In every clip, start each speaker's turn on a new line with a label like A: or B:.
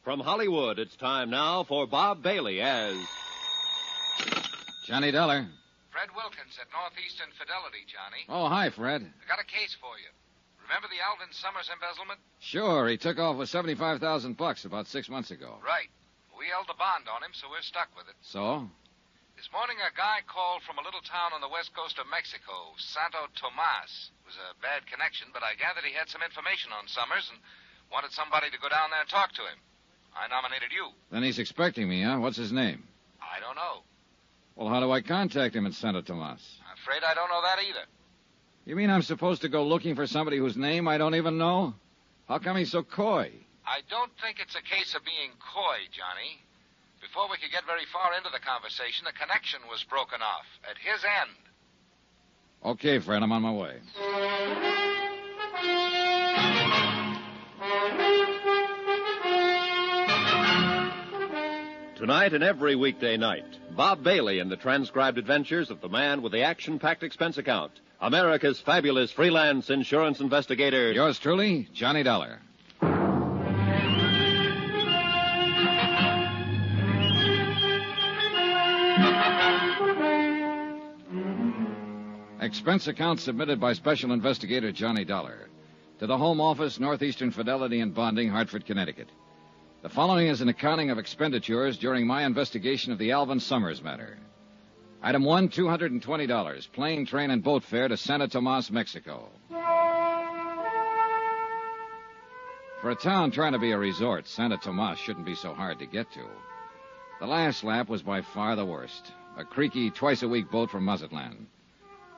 A: From Hollywood, it's time now for Bob Bailey as
B: Johnny Dollar.
C: Fred Wilkins at Northeastern Fidelity, Johnny.
B: Oh, hi, Fred.
C: I got a case for you. Remember the Alvin Summers embezzlement?
B: Sure, he took off with $75,000 about 6 months ago.
C: Right. We held the bond on him, so we're stuck with it.
B: So?
C: This morning, a guy called from a little town on the west coast of Mexico, Santo Tomas. It was a bad connection, but I gathered he had some information on Summers and wanted somebody to go down there and talk to him. I nominated you.
B: Then he's expecting me, huh? What's his name?
C: I don't know.
B: Well, how do I contact him in Santo Tomas?
C: I'm afraid I don't know that either.
B: You mean I'm supposed to go looking for somebody whose name I don't even know? How come he's so coy?
C: I don't think it's a case of being coy, Johnny. Before we could get very far into the conversation, the connection was broken off at his end.
B: Okay, Fred, I'm on my way.
A: Tonight and every weekday night, Bob Bailey in the transcribed adventures of the man with the action-packed expense account, America's fabulous freelance insurance investigator.
B: Yours truly, Johnny Dollar. Expense account submitted by Special Investigator Johnny Dollar to the Home Office, Northeastern Fidelity and Bonding, Hartford, Connecticut. The following is an accounting of expenditures during my investigation of the Alvin Summers matter. Item 1, $220, plane, train, and boat fare to Santo Tomas, Mexico. For a town trying to be a resort, Santo Tomas shouldn't be so hard to get to. The last lap was by far the worst. A creaky, twice-a-week boat from Mazatlan.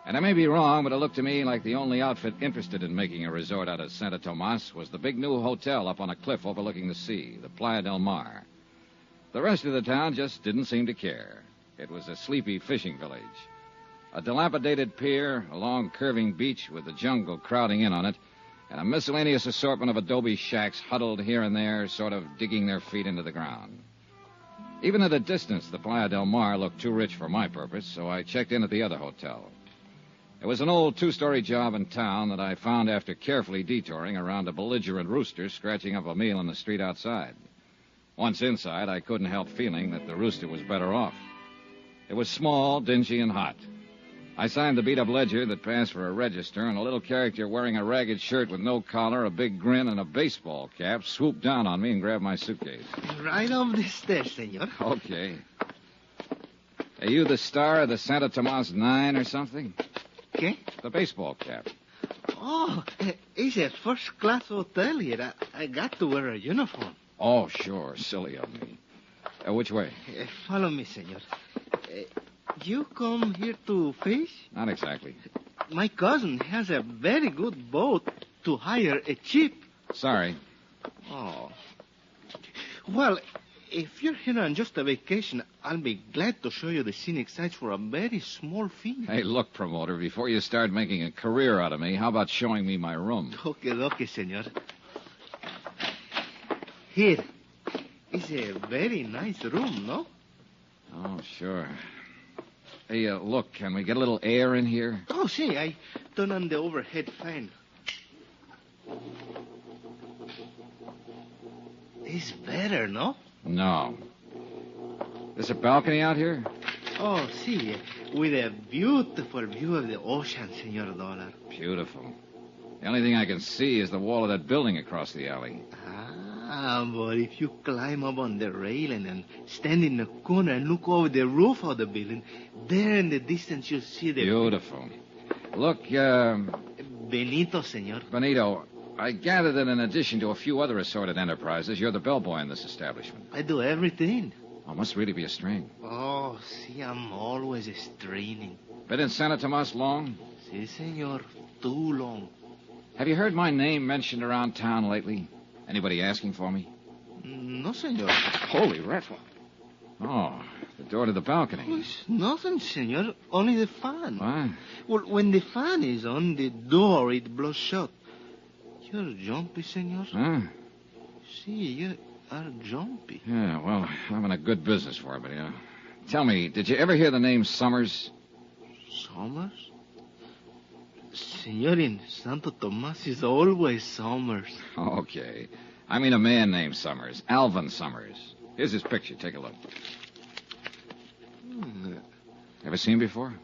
B: And I may be wrong, but it looked to me like the only outfit interested in making a resort out of Santo Tomas was the big new hotel up on a cliff overlooking the sea, the Playa del Mar. The rest of the town just didn't seem to care. It was a sleepy fishing village. A dilapidated pier, a long curving beach with the jungle crowding in on it, and a miscellaneous assortment of adobe shacks huddled here and there, sort of digging their feet into the ground. Even at a distance, the Playa del Mar looked too rich for my purpose, so I checked in at the other hotel. It was an old two-story job in town that I found after carefully detouring around a belligerent rooster scratching up a meal in the street outside. Once inside, I couldn't help feeling that the rooster was better off. It was small, dingy, and hot. I signed the beat-up ledger that passed for a register, and a little character wearing a ragged shirt with no collar, a big grin, and a baseball cap swooped down on me and grabbed my suitcase.
D: Right up the stairs, senor.
B: Okay. Are you the star of the Santo Tomas 9 or something?
D: ¿Qué?
B: The baseball cap.
D: Oh, it's a first-class hotel here. I got to wear a uniform.
B: Oh, sure. Silly of me. Which way?
D: Follow me, senor. You come here to fish?
B: Not exactly.
D: My cousin has a very good boat to hire a cheap.
B: Sorry.
D: Oh. Well, if you're here on just a vacation, I'll be glad to show you the scenic sights for a very small fee.
B: Hey, look, promoter, before you start making a career out of me, how about showing me my room?
D: Okay, senor. Here. It's a very nice room, no?
B: Oh, sure. Hey, look, can we get a little air in here?
D: Oh, see, I turn on the overhead fan. It's better, no?
B: No. There's a balcony out here?
D: Oh, see, with a beautiful view of the ocean, Senor Dollar.
B: Beautiful. The only thing I can see is the wall of that building across the alley.
D: But if you climb up on the railing and stand in the corner and look over the roof of the building, there in the distance you'll see the...
B: Beautiful. Look,
D: Benito, senor.
B: Benito, I gather that in addition to a few other assorted enterprises, you're the bellboy in this establishment.
D: I do everything.
B: Oh, must really be a strain.
D: Oh, see, I'm always straining.
B: Been in Santo Tomas long?
D: Si, senor. Too long.
B: Have you heard my name mentioned around town lately? Anybody asking for me?
D: No, senor.
B: Holy raffle. Oh, the door to the balcony.
D: Oh, it's nothing, senor. Only the fan.
B: What?
D: Well, when the fan is on, the door, it blows shut. You're jumpy, senor.
B: Huh?
D: See, you are jumpy.
B: Yeah, well, I'm in a good business for it, but, Tell me, did you ever hear the name Summers?
D: Summers? Senor, in Santo Tomas is always Summers.
B: Okay. I mean a man named Summers. Alvin Summers. Here's his picture. Take a look. Ever seen him before?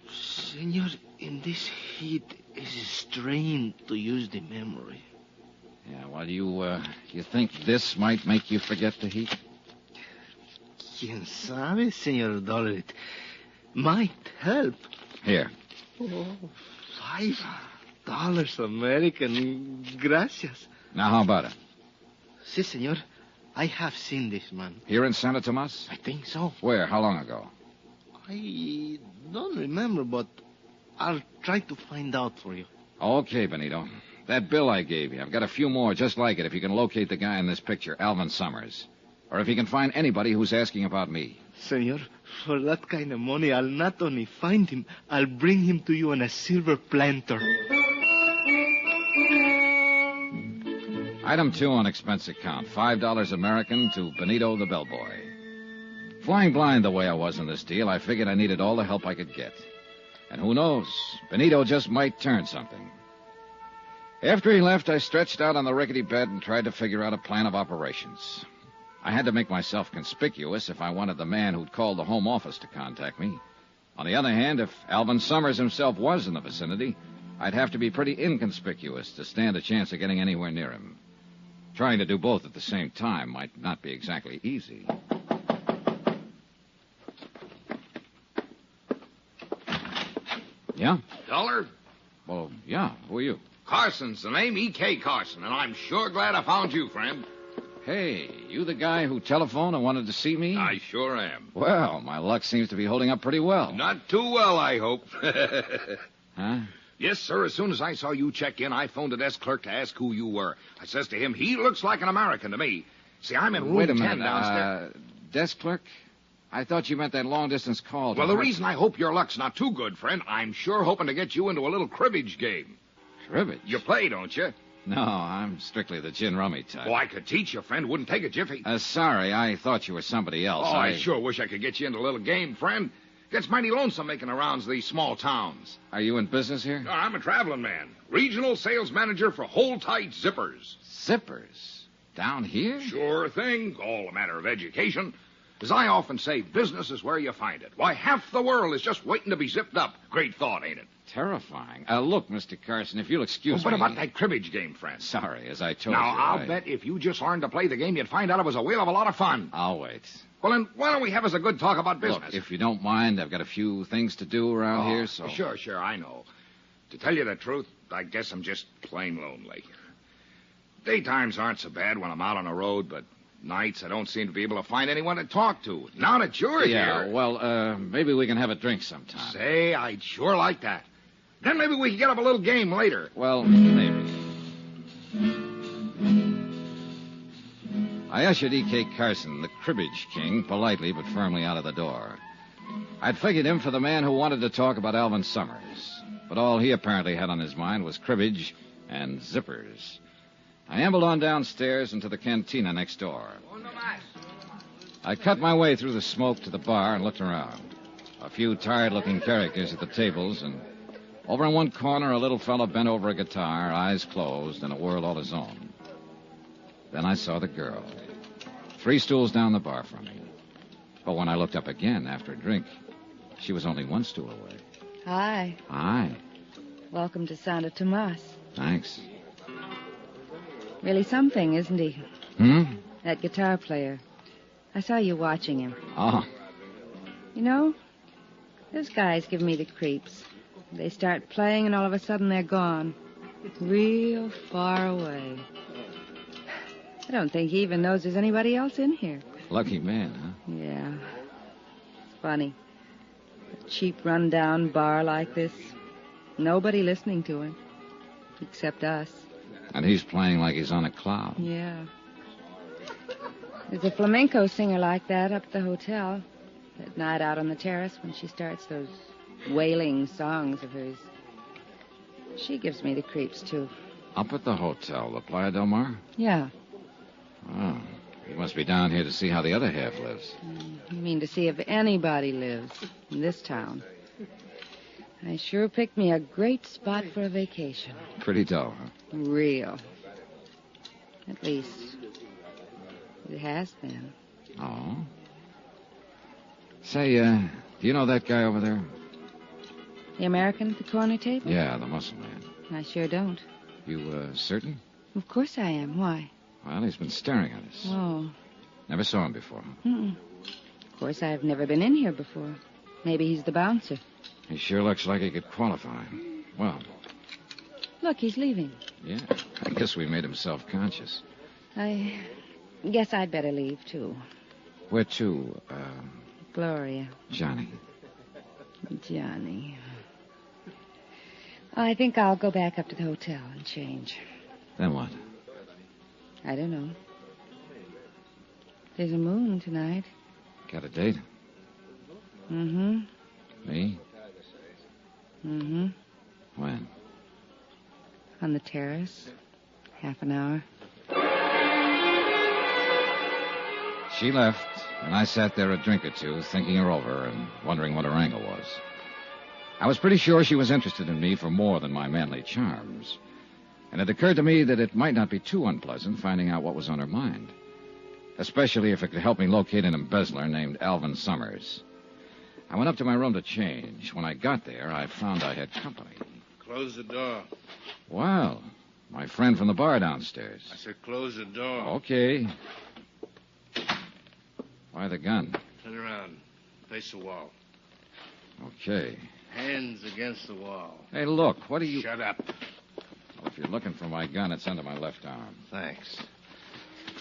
D: Senor, in this heat, it's strained to use the memory.
B: Yeah, well, you think this might make you forget the heat?
D: Quien sabe, Senor Dollar. It might help.
B: Here.
D: Oh, $5 American. Gracias.
B: Now, how about it?
D: Si, senor. I have seen this man.
B: Here in Santa Tomas?
D: I think so.
B: Where? How long ago?
D: I don't remember, but I'll try to find out for you.
B: Okay, Benito. That bill I gave you, I've got a few more just like it if you can locate the guy in this picture, Alvin Summers. Or if you can find anybody who's asking about me.
D: Senor, for that kind of money, I'll not only find him, I'll bring him to you on a silver planter.
B: Item 2 on expense account, $5 American to Benito the bellboy. Flying blind the way I was in this deal, I figured I needed all the help I could get. And who knows, Benito just might turn something. After he left, I stretched out on the rickety bed and tried to figure out a plan of operations. I had to make myself conspicuous if I wanted the man who'd called the home office to contact me. On the other hand, if Alvin Summers himself was in the vicinity, I'd have to be pretty inconspicuous to stand a chance of getting anywhere near him. Trying to do both at the same time might not be exactly easy. Yeah?
E: Dollar?
B: Well, yeah. Who are you?
E: Carson's the name, E.K. Carson, and I'm sure glad I found you, friend.
B: Hey, you the guy who telephoned and wanted to see me?
E: I sure am.
B: Well, my luck seems to be holding up pretty well.
E: Not too well, I hope.
B: Huh?
E: Yes, sir. As soon as I saw you check in, I phoned the desk clerk to ask who you were. I says to him, he looks like an American to me. See, I'm in room
B: Wait a
E: 10
B: minute.
E: downstairs.
B: Desk clerk? I thought you meant that long-distance call.
E: Well, the reason I hope your luck's not too good, friend, I'm sure hoping to get you into a little cribbage game.
B: Cribbage?
E: You play, don't you?
B: No, I'm strictly the gin rummy type.
E: Oh, I could teach you, friend. Wouldn't take a jiffy.
B: Sorry, I thought you were somebody else.
E: Oh, I sure wish I could get you into a little game, friend. Gets mighty lonesome making the rounds of these small towns.
B: Are you in business here?
E: No, I'm a traveling man. Regional sales manager for Hold Tight Zippers.
B: Zippers? Down here?
E: Sure thing. All a matter of education. As I often say, business is where you find it. Why, half the world is just waiting to be zipped up. Great thought, ain't it?
B: Terrifying. Look, Mr. Carson, if you'll excuse
E: But
B: me...
E: about that cribbage game, friend.
B: Sorry, as I told
E: Now,
B: you...
E: I'll bet if you just learned to play the game, you'd find out it was a whale of a lot of fun.
B: I'll wait.
E: Well, then, why don't we have us a good talk about business?
B: Look, if you don't mind, I've got a few things to do around here, so...
E: Sure, I know. To tell you the truth, I guess I'm just plain lonely. Daytimes aren't so bad when I'm out on the road, but nights I don't seem to be able to find anyone to talk to. Now that you're here...
B: well, maybe we can have a drink sometime.
E: Say, I'd sure like that. Then maybe we can get up a little game later.
B: Well, maybe. I ushered E.K. Carson, the cribbage king, politely but firmly out of the door. I'd figured him for the man who wanted to talk about Alvin Summers. But all he apparently had on his mind was cribbage and zippers. I ambled on downstairs into the cantina next door. I cut my way through the smoke to the bar and looked around. A few tired-looking characters at the tables, and over in one corner, a little fellow bent over a guitar, eyes closed, in a world all his own. Then I saw the girl, 3 stools down the bar from me. But when I looked up again after a drink, she was only 1 stool away.
F: Hi.
B: Hi.
F: Welcome to Santa Tomas.
B: Thanks.
F: Really something, isn't he? That guitar player. I saw you watching him.
B: Oh.
F: You know, those guys give me the creeps. They start playing and all of a sudden they're gone. Real far away. I don't think he even knows there's anybody else in here.
B: Lucky man, huh?
F: Yeah. It's funny. A cheap, run-down bar like this. Nobody listening to him. Except us.
B: And he's playing like he's on a cloud.
F: Yeah. There's a flamenco singer like that up at the hotel. At night out on the terrace when she starts those wailing songs of hers. She gives me the creeps, too.
B: Up at the hotel, the Playa del Mar?
F: Yeah.
B: Oh, you must be down here to see how the other half lives.
F: You mean to see if anybody lives in this town. I sure picked me a great spot for a vacation.
B: Pretty dull, huh?
F: Real. At least, it has been.
B: Oh? Say, do you know that guy over there?
F: The American at the corner table?
B: Yeah, the muscle man.
F: I sure don't.
B: You, certain?
F: Of course I am. Why?
B: Well, he's been staring at us.
F: Oh.
B: Never saw him before.
F: Of course, I've never been in here before. Maybe he's the bouncer.
B: He sure looks like he could qualify. Well,
F: Look, he's leaving.
B: yeah, I guess we made him self-conscious.
F: I guess I'd better leave, too.
B: Where to,
F: Gloria.
B: Johnny?
F: Johnny. I think I'll go back up to the hotel and change.
B: Then what?
F: I don't know. There's a moon tonight.
B: Got a date?
F: Mm-hmm.
B: Me?
F: Mm-hmm.
B: When?
F: On the terrace. Half an hour.
B: She left, and I sat there a drink or two, thinking her over and wondering what her angle was. I was pretty sure she was interested in me for more than my manly charms. And it occurred to me that it might not be too unpleasant finding out what was on her mind. Especially if it could help me locate an embezzler named Alvin Summers. I went up to my room to change. When I got there, I found I had company.
D: Close the door.
B: Well, my friend from the bar downstairs.
D: I said close the door.
B: Okay. Why the gun?
D: Turn around. Face the wall.
B: Okay.
D: Hands against the wall.
B: Hey, look, what are you...
D: Shut up.
B: Well, if you're looking for my gun, it's under my left arm.
D: Thanks.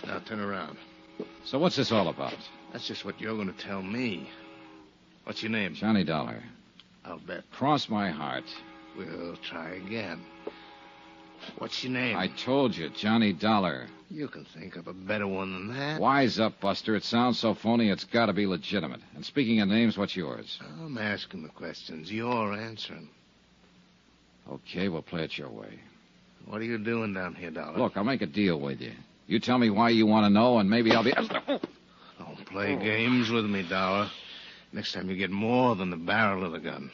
D: Now turn around.
B: So what's this all about?
D: That's just what you're going to tell me. What's your name?
B: Johnny Dollar.
D: I'll bet.
B: Cross my heart.
D: We'll try again. What's your name?
B: I told you, Johnny Dollar.
D: You can think of a better one than that.
B: Wise up, Buster. It sounds so phony, it's got to be legitimate. And speaking of names, what's yours?
D: I'm asking the questions. You're answering.
B: Okay, we'll play it your way.
D: What are you doing down here, Dollar?
B: Look, I'll make a deal with you. You tell me why you want to know, and maybe I'll be...
D: Don't play games with me, Dollar. Next time you get more than the barrel of the gun.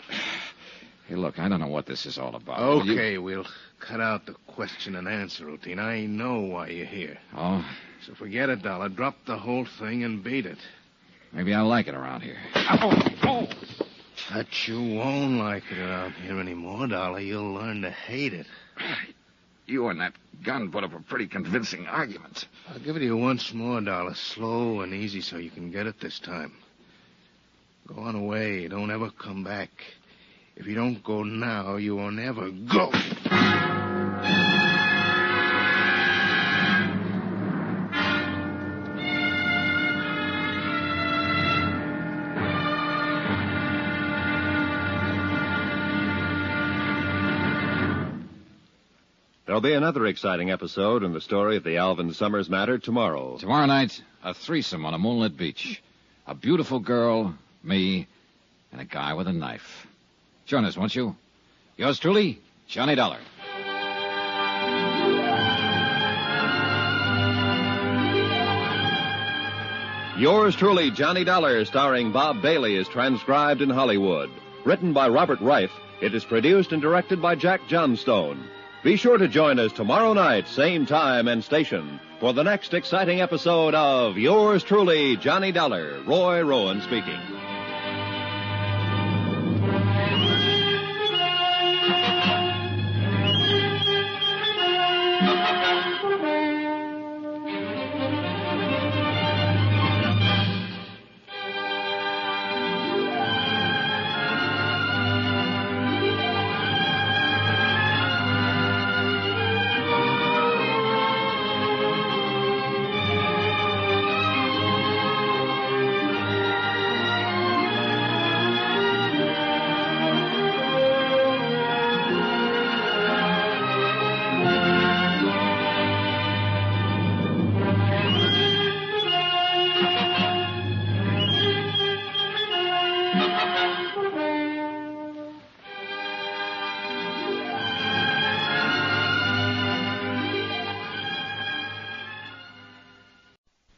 B: Hey, look, I don't know what this is all about.
D: Okay, we'll cut out the question and answer routine. I know why you're here.
B: Oh?
D: So forget it, Dollar. Drop the whole thing and beat it.
B: Maybe I like it around here.
D: But you won't like it around here anymore, Dollar. You'll learn to hate it.
B: You and that gun put up a pretty convincing argument.
D: I'll give it to you once more, Dollar. Slow and easy so you can get it this time. Go on away. Don't ever come back. If you don't go now, you won't ever go.
A: There'll be another exciting episode in the story of the Alvin Summers matter tomorrow.
B: Tomorrow night, a threesome on a moonlit beach. A beautiful girl, me, and a guy with a knife. Join us, won't you? Yours truly, Johnny Dollar.
A: Yours truly, Johnny Dollar, starring Bob Bailey, is transcribed in Hollywood. Written by Robert Reif, it is produced and directed by Jack Johnstone. Be sure to join us tomorrow night, same time and station, for the next exciting episode of Yours truly, Johnny Dollar. Roy Rowan speaking.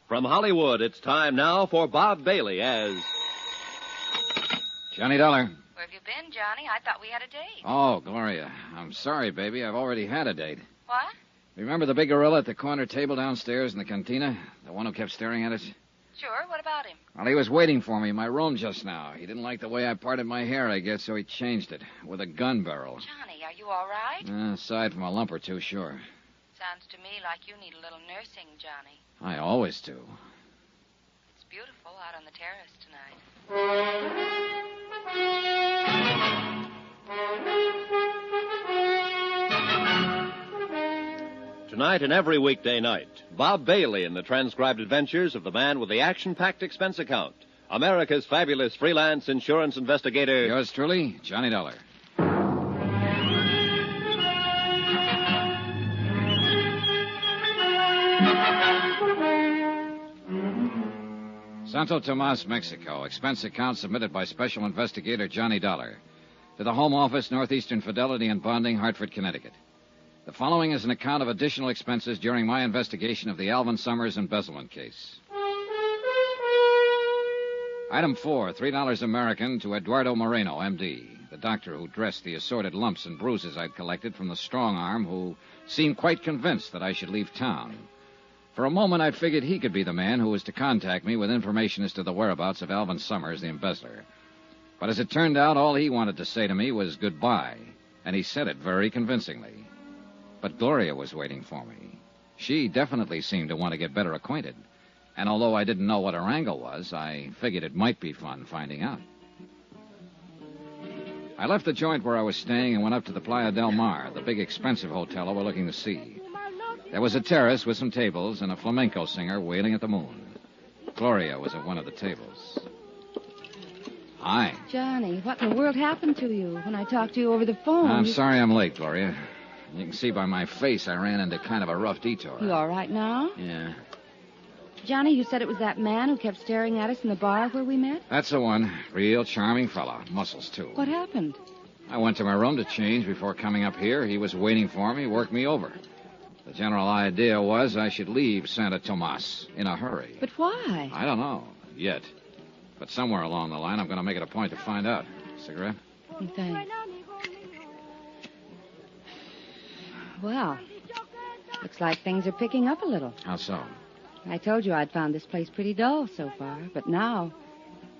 A: From Hollywood, it's time now for Bob Bailey as...
B: Johnny Dollar.
F: Where have you been, Johnny? I thought we had a date.
B: Oh, Gloria. I'm sorry, baby. I've already had a date.
F: What?
B: Remember the big gorilla at the corner table downstairs in the cantina? The one who kept staring at us?
F: Sure, what about him?
B: Well, he was waiting for me in my room just now. He didn't like the way I parted my hair, I guess, so he changed it with a gun barrel.
F: Johnny, are you all right?
B: Aside from a lump or two, sure.
F: Sounds to me like you need a little nursing, Johnny.
B: I always do.
F: It's beautiful out on the terrace tonight.
A: Tonight and every weekday night, Bob Bailey in the transcribed adventures of the man with the action-packed expense account, America's fabulous freelance insurance investigator.
B: Yours truly, Johnny Dollar. Santo Tomas, Mexico. Expense account submitted by Special Investigator Johnny Dollar. To the Home Office, Northeastern Fidelity and Bonding, Hartford, Connecticut. The following is an account of additional expenses during my investigation of the Alvin Summers embezzlement case. Item 4, $3 American to Eduardo Moreno, M.D., the doctor who dressed the assorted lumps and bruises I'd collected from the strong arm who seemed quite convinced that I should leave town. For a moment, I figured he could be the man who was to contact me with information as to the whereabouts of Alvin Summers, the embezzler. But as it turned out, all he wanted to say to me was goodbye, and he said it very convincingly. But Gloria was waiting for me. She definitely seemed to want to get better acquainted. And although I didn't know what her angle was, I figured it might be fun finding out. I left the joint where I was staying and went up to the Playa del Mar, the big expensive hotel overlooking the sea. There was a terrace with some tables and a flamenco singer wailing at the moon. Gloria was at one of the tables. Hi.
F: Johnny, what in the world happened to you when I talked to you over the phone?
B: I'm sorry I'm late, Gloria. You can see by my face I ran into kind of a rough detour.
F: You all right now?
B: Yeah.
F: Johnny, you said it was that man who kept staring at us in the bar where we met?
B: That's the one. Real charming fella. Muscles, too.
F: What happened?
B: I went to my room to change before coming up here. He was waiting for me, worked me over. The general idea was I should leave Santo Tomas in a hurry.
F: But why?
B: I don't know, yet. But somewhere along the line, I'm going to make it a point to find out. Cigarette?
F: Thanks. Well, looks like things are picking up a little.
B: How so?
F: I told you I'd found this place pretty dull so far, but now,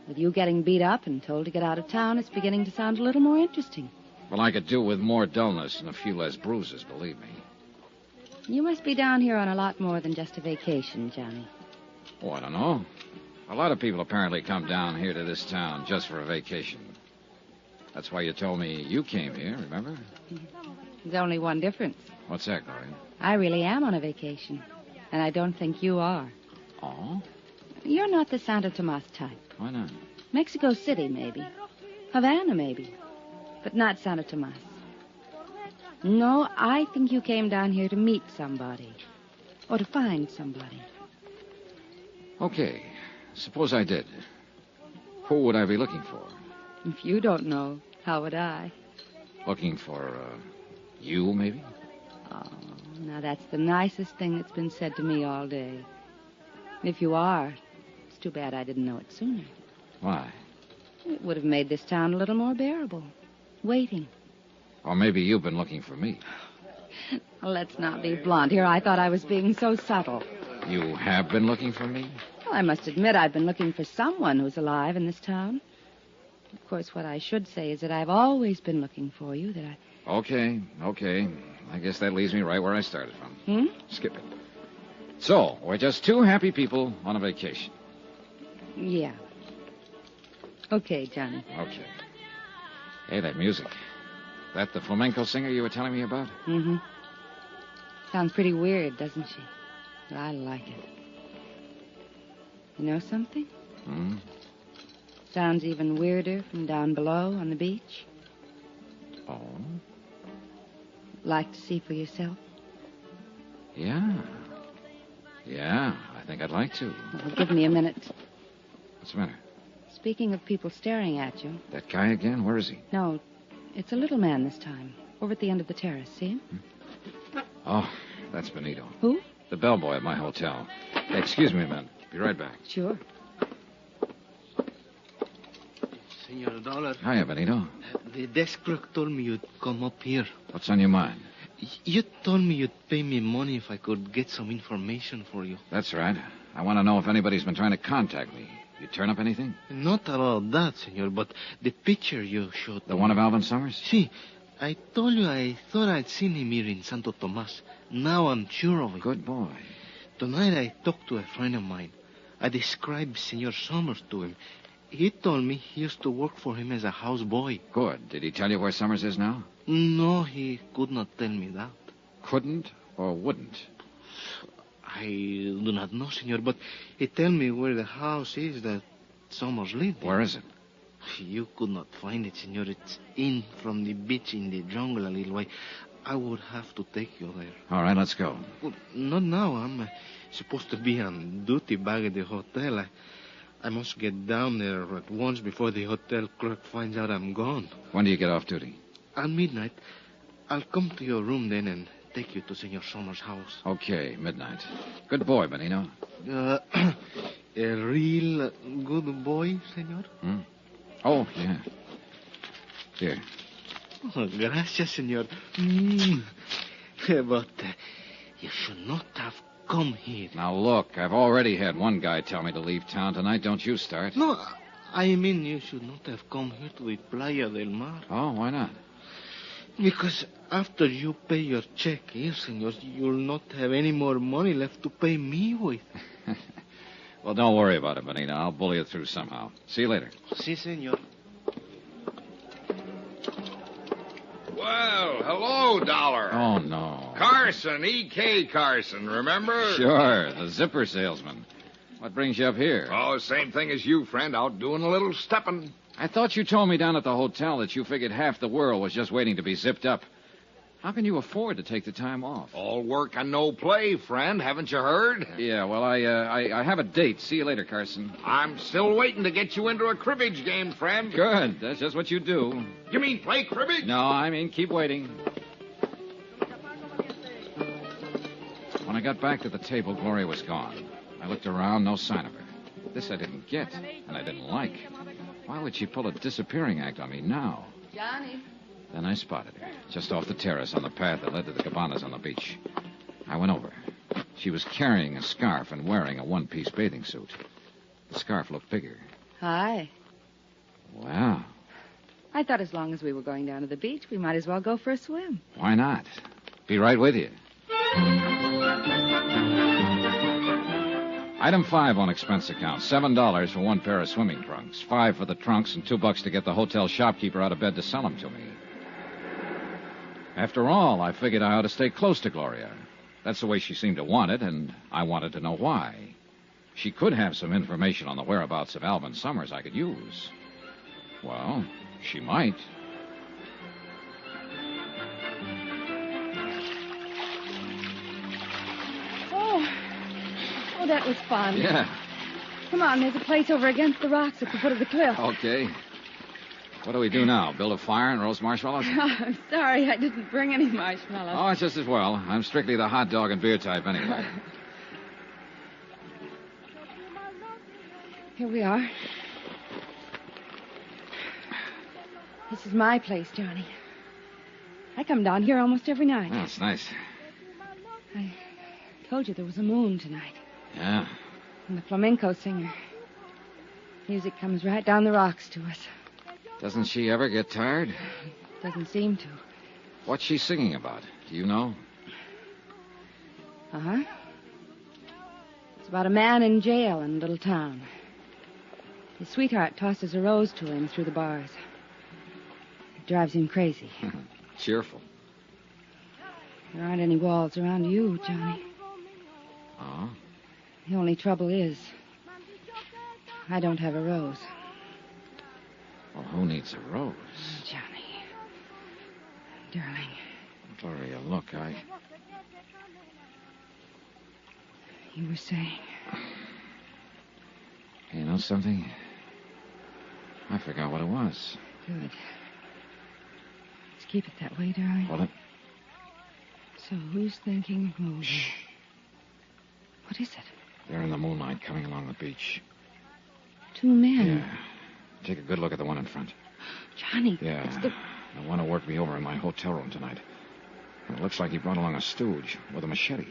F: with you getting beat up and told to get out of town, it's beginning to sound a little more interesting.
B: Well, I could do with more dullness and a few less bruises, believe me.
F: You must be down here on a lot more than just a vacation, Johnny.
B: Oh, I don't know. A lot of people apparently come down here to this town just for a vacation. That's why you told me you came here, remember?
F: There's only one difference.
B: What's that, Gloria?
F: I really am on a vacation, and I don't think you are.
B: Oh?
F: You're not the Santo Tomas type.
B: Why not?
F: Mexico City, maybe. Havana, maybe. But not Santo Tomas. No, I think you came down here to meet somebody. Or to find somebody.
B: Okay. Suppose I did. Who would I be looking for?
F: If you don't know, how would I?
B: Looking for, you, maybe?
F: Oh, now that's the nicest thing that's been said to me all day. If you are, it's too bad I didn't know it sooner.
B: Why?
F: It would have made this town a little more bearable. Waiting.
B: Or maybe you've been looking for me.
F: Let's not be blunt here. I thought I was being so subtle.
B: You have been looking for me?
F: Well, I must admit I've been looking for someone who's alive in this town. Of course, what I should say is that I've always been looking for you, that I...
B: Okay. I guess that leaves me right where I started from. Skip it. So, we're just two happy people on a vacation.
F: Yeah. Okay, Johnny.
B: Okay. Hey, that music. That the flamenco singer you were telling me about?
F: Mm-hmm. Sounds pretty weird, doesn't she? But I like it. You know something?
B: Hmm?
F: Sounds even weirder from down below on the beach.
B: Oh?
F: Like to see for yourself?
B: Yeah. Yeah, I think I'd like to.
F: Well, give me a minute.
B: What's the matter?
F: Speaking of people staring at you...
B: That guy again? Where is he?
F: No, it's a little man this time. Over at the end of the terrace, see him?
B: Oh, that's Benito.
F: Who?
B: The bellboy at my hotel. Hey, excuse me a minute. Be right back.
F: Sure.
D: Senor Dollar.
B: Hiya, Benito.
D: The desk clerk told me you'd come up here.
B: What's on your mind?
D: You told me you'd pay me money if I could get some information for you.
B: That's right. I want to know if anybody's been trying to contact me. You turn up anything?
D: Not about that, senor, but the picture you showed
B: The
D: me.
B: one of Alvin Summers?
D: See, I told you I thought I'd seen him here in Santo Tomas. Now I'm sure of it.
B: Good boy.
D: Tonight I talked to a friend of mine. I described Senor Summers to him. He told me he used to work for him as a houseboy.
B: Good. Did he tell you where Summers is now?
D: No, he could not tell me that.
B: Couldn't or wouldn't?
D: I do not know, senor, but he told me where the house is that Summers lived in.
B: Where is it?
D: You could not find it, senor. It's in from the beach in the jungle a little way. I would have to take you there.
B: All right, let's go.
D: Well, not now. I'm supposed to be on duty back at the hotel. I must get down there at once before the hotel clerk finds out I'm gone.
B: When do you get off duty?
D: At midnight. I'll come to your room then and take you to Senor Summers' house.
B: Okay, midnight. Good boy, Benito.
D: A real good boy, senor?
B: Hmm? Oh, yeah. Here.
D: Oh, gracias, senor. But you should not have come here.
B: Now, look, I've already had one guy tell me to leave town tonight. Don't you start.
D: No, I mean you should not have come here to the Playa del Mar.
B: Oh, why not?
D: Because after you pay your check here, senor, you'll not have any more money left to pay me with.
B: Well, don't worry about it, Benito. I'll bully it through somehow. See you later.
D: Si, senor.
E: Well, hello, Dollar.
B: Oh, no.
E: Carson, E.K. Carson, remember?
B: Sure, the zipper salesman. What brings you up here?
E: Oh, same thing as you, friend. Out doing a little stepping.
B: I thought you told me down at the hotel that you figured half the world was just waiting to be zipped up. How can you afford to take the time off?
E: All work and no play, friend. Haven't you heard?
B: Yeah, well, I have a date. See you later, Carson.
E: I'm still waiting to get you into a cribbage game, friend.
B: Good. That's just what you do.
E: You mean play cribbage?
B: No, I mean keep waiting. When I got back to the table, Gloria was gone. I looked around, no sign of her. This I didn't get, and I didn't like. Why would she pull a disappearing act on me now?
F: Johnny.
B: Then I spotted her, just off the terrace on the path that led to the cabanas on the beach. I went over. She was carrying a scarf and wearing a one-piece bathing suit. The scarf looked bigger.
F: Hi.
B: Wow.
F: I thought as long as we were going down to the beach, we might as well go for a swim.
B: Why not? Be right with you. Item 5 on expense account. $7 for one pair of swimming trunks. $5 for the trunks and $2 to get the hotel shopkeeper out of bed to sell them to me. After all, I figured I ought to stay close to Gloria. That's the way she seemed to want it, and I wanted to know why. She could have some information on the whereabouts of Alvin Summers I could use. Well, she might.
F: Oh, that was fun.
B: Yeah.
F: Come on, there's a place over against the rocks at the foot of the cliff.
B: Okay. What do we do now? Build a fire and roast marshmallows?
F: I'm sorry, I didn't bring any marshmallows.
B: Oh, it's just as well. I'm strictly the hot dog and beer type anyway.
F: Here we are. This is my place, Johnny. I come down here almost every night.
B: Well, it's nice.
F: I told you there was a moon tonight.
B: Yeah.
F: And the flamenco singer. Music comes right down the rocks to us.
B: Doesn't she ever get tired?
F: Doesn't seem to.
B: What's she singing about? Do you know?
F: Uh-huh. It's about a man in jail in a little town. His sweetheart tosses a rose to him through the bars. It drives him crazy.
B: Cheerful.
F: There aren't any walls around you, Johnny.
B: Oh?
F: The only trouble is, I don't have a rose.
B: Well, who needs a rose?
F: Johnny. Darling.
B: Gloria, look,
F: You were saying...
B: You know something? I forgot what it was.
F: Good. Let's keep it that way, darling.
B: Well,
F: So who's thinking of moving?
B: Shh.
F: What is it?
B: They're in the moonlight coming along the beach.
F: Two men.
B: Yeah. Take a good look at the one in front.
F: Johnny,
B: Yeah.
F: it's the...
B: They want to work me over in my hotel room tonight. It looks like he brought along a stooge with a machete.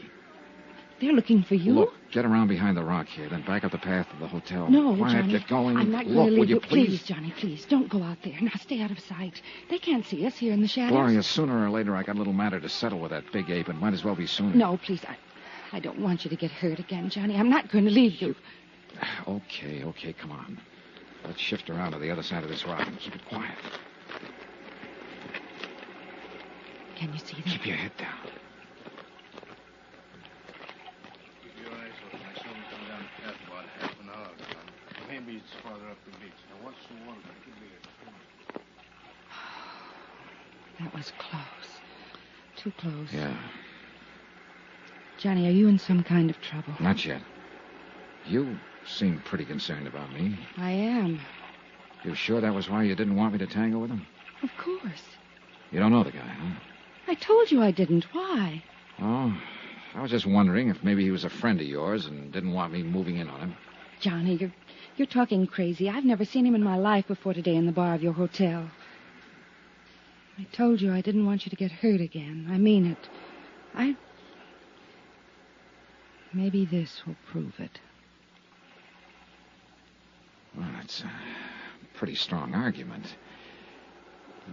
F: They're looking for you?
B: Look, get around behind the rock here, then back up the path to the hotel.
F: No,
B: Quiet,
F: Johnny.
B: get going.
F: I'm not going
B: Look,
F: to leave
B: would you please?
F: Please, Johnny, please. Don't go out there. Now, stay out of sight. They can't see us here in the shadows.
B: Gloria, sooner or later I got a little matter to settle with that big ape. It might as well be sooner.
F: No, please. I don't want you to get hurt again, Johnny. I'm not going to leave you.
B: Okay, come on. Let's shift around to the other side of this rock and keep it quiet.
F: Can you see them?
B: Keep your head down.
D: Keep your eyes open. I saw him come down the path about half an hour ago. Maybe it's farther up the beach. Now, watch the water. It could be a...
F: That was close. Too close.
B: Yeah,
F: Johnny, are you in some kind of trouble?
B: not yet. You seem pretty concerned about me.
F: I am.
B: You sure that was why you didn't want me to tango with him?
F: Of course.
B: You don't know the guy, huh?
F: I told you I didn't. Why?
B: Oh, I was just wondering if maybe he was a friend of yours and didn't want me moving in on him.
F: Johnny, you're talking crazy. I've never seen him in my life before today in the bar of your hotel. I told you I didn't want you to get hurt again. I mean it. Maybe this will prove it.
B: Well, that's a pretty strong argument.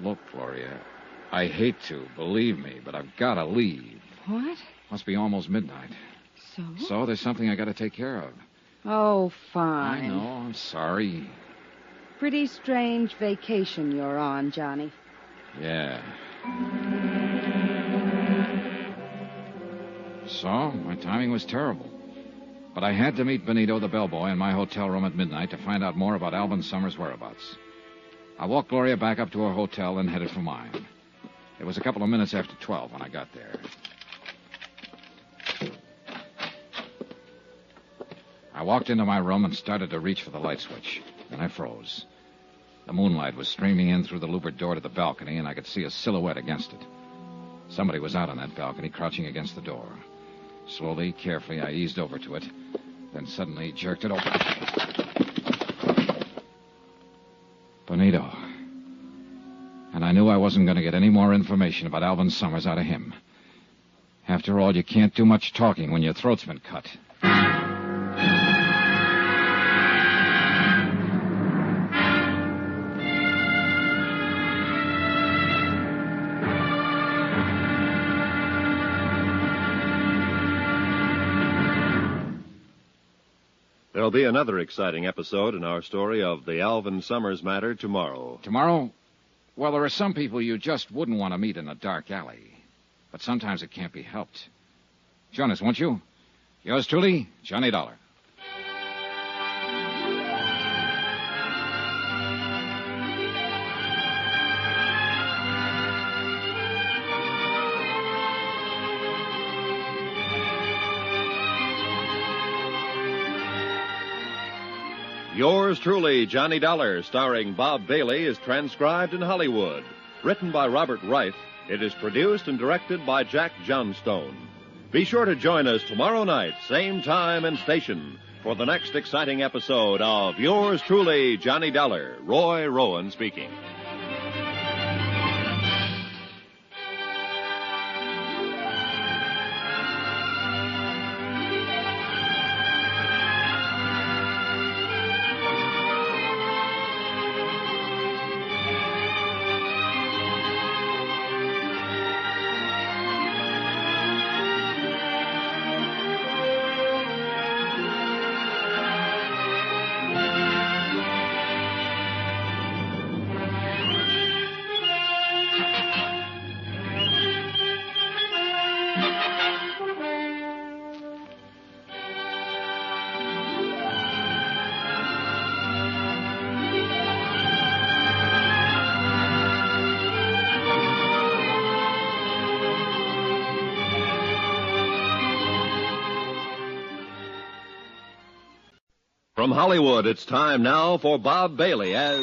B: Look, Gloria, I hate to, believe me, but I've got to leave.
F: What?
B: Must be almost midnight.
F: So?
B: So there's something I got to take care of.
F: Oh, fine.
B: I know, I'm sorry.
F: Pretty strange vacation you're on, Johnny.
B: Yeah. So, my timing was terrible. But I had to meet Benito, the bellboy, in my hotel room at midnight to find out more about Alvin Summers' whereabouts. I walked Gloria back up to her hotel and headed for mine. It was a couple of minutes after 12 when I got there. I walked into my room and started to reach for the light switch. Then I froze. The moonlight was streaming in through the louvered door to the balcony, and I could see a silhouette against it. Somebody was out on that balcony, crouching against the door. Slowly, carefully, I eased over to it, then suddenly jerked it open. Benito. And I knew I wasn't going to get any more information about Alvin Summers out of him. After all, you can't do much talking when your throat's been cut.
A: There'll be another exciting episode in our story of the Alvin Summers matter tomorrow.
B: Tomorrow? Well, there are some people you just wouldn't want to meet in a dark alley. But sometimes it can't be helped. Join us, won't you? Yours truly, Johnny Dollar.
A: Yours truly, Johnny Dollar, starring Bob Bailey, is transcribed in Hollywood. Written by Robert Reif, it is produced and directed by Jack Johnstone. Be sure to join us tomorrow night, same time and station, for the next exciting episode of Yours truly, Johnny Dollar. Roy Rowan speaking. From Hollywood, it's time now for Bob Bailey as...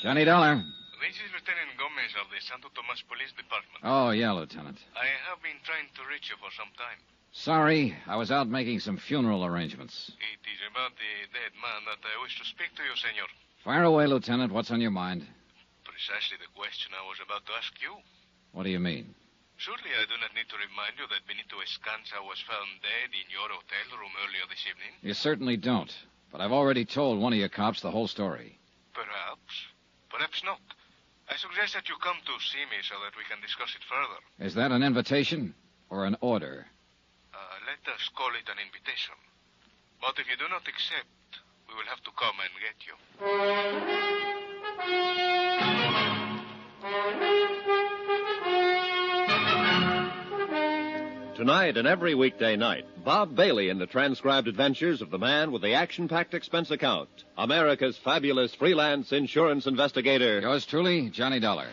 B: Johnny Dollar.
G: This is Lieutenant Gomez of the Santo Tomas Police Department.
B: Oh, yeah, Lieutenant.
G: I have been trying to reach you for some time.
B: Sorry, I was out making some funeral arrangements.
G: It is about the dead man that I wish to speak to you, senor.
B: Fire away, Lieutenant. What's on your mind?
G: Precisely the question I was about to ask you.
B: What do you mean?
G: Surely I do not need to remind you that Benito Escanza was found dead in your hotel room earlier this evening.
B: You certainly don't. But I've already told one of your cops the whole story.
G: Perhaps. Perhaps not. I suggest that you come to see me so that we can discuss it further.
B: Is that an invitation or an order?
G: Let us call it an invitation. But if you do not accept, we will have to come and get you.
A: Tonight and every weekday night, Bob Bailey in the transcribed adventures of the man with the action-packed expense account, America's fabulous freelance insurance investigator.
B: Yours truly, Johnny Dollar.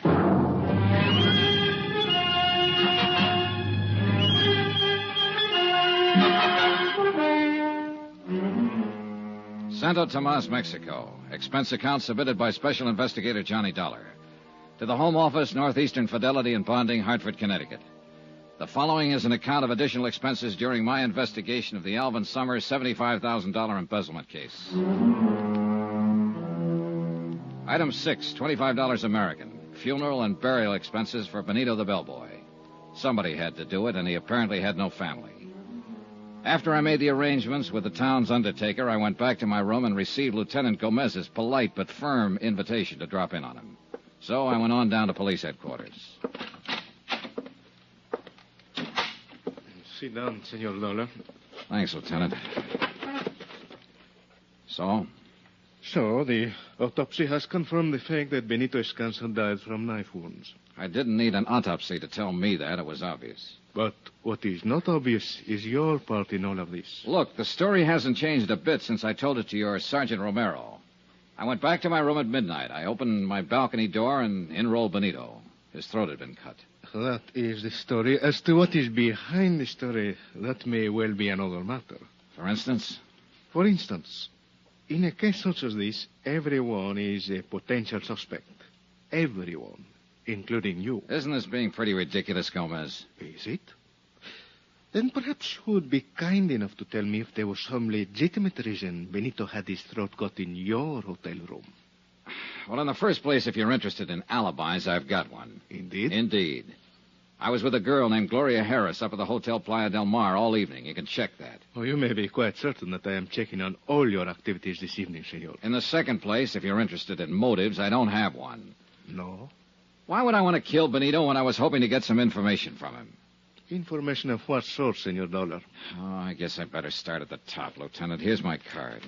B: Santo Tomas, Mexico. Expense account submitted by Special Investigator Johnny Dollar. To the Home Office, Northeastern Fidelity and Bonding, Hartford, Connecticut. The following is an account of additional expenses during my investigation of the Alvin Summers $75,000 embezzlement case. Item 6, $25 American. Funeral and burial expenses for Benito the bellboy. Somebody had to do it, and he apparently had no family. After I made the arrangements with the town's undertaker, I went back to my room and received Lieutenant Gomez's polite but firm invitation to drop in on him. So I went on down to police headquarters.
D: Sit down, Senor Dollar.
B: Thanks, Lieutenant. So?
D: So, the autopsy has confirmed the fact that Benito Escanza died from knife wounds.
B: I didn't need an autopsy to tell me that. It was obvious.
D: But what is not obvious is your part in all of this.
B: Look, the story hasn't changed a bit since I told it to your Sergeant Romero. I went back to my room at midnight. I opened my balcony door and in rolled Benito. His throat had been cut.
D: That is the story. As to what is behind the story, that may well be another matter.
B: For instance?
D: For instance, in a case such as this, everyone is a potential suspect. Everyone, including you.
B: Isn't this being pretty ridiculous, Gomez?
D: Is it? Then perhaps you would be kind enough to tell me if there was some legitimate reason Benito had his throat cut in your hotel room.
B: Well, in the first place, if you're interested in alibis, I've got one.
D: Indeed?
B: Indeed. I was with a girl named Gloria Harris up at the Hotel Playa del Mar all evening. You can check that.
D: Oh, you may be quite certain that I am checking on all your activities this evening, senor.
B: In the second place, if you're interested in motives, I don't have one.
D: No?
B: Why would I want to kill Benito when I was hoping to get some information from him?
D: Information of what sort, Senor Dollar?
B: Oh, I guess I better start at the top, Lieutenant. Here's my card.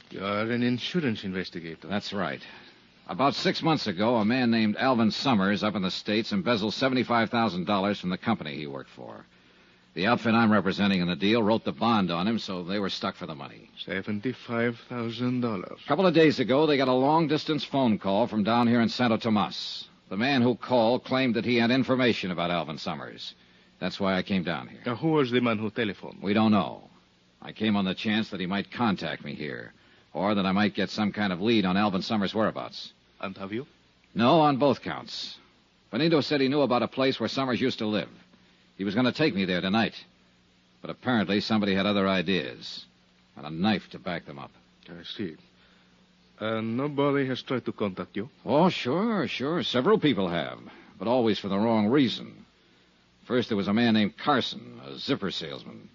D: You are an insurance investigator.
B: That's right. About 6 months ago, a man named Alvin Summers up in the States embezzled $75,000 from the company he worked for. The outfit I'm representing in the deal wrote the bond on him, so they were stuck for the money.
D: $75,000.
B: A couple of days ago, they got a long-distance phone call from down here in Santo Tomas. The man who called claimed that he had information about Alvin Summers. That's why I came down here.
D: Who was the man who telephoned?
B: We don't know. I came on the chance that he might contact me here, or that I might get some kind of lead on Alvin Summers' whereabouts.
D: And have you?
B: No, on both counts. Benito said he knew about a place where Summers used to live. He was going to take me there tonight. But apparently somebody had other ideas, and a knife to back them up.
D: I see. And nobody has tried to contact you?
B: Oh, sure. Several people have, but always for the wrong reason. First, there was a man named Carson, a zipper salesman.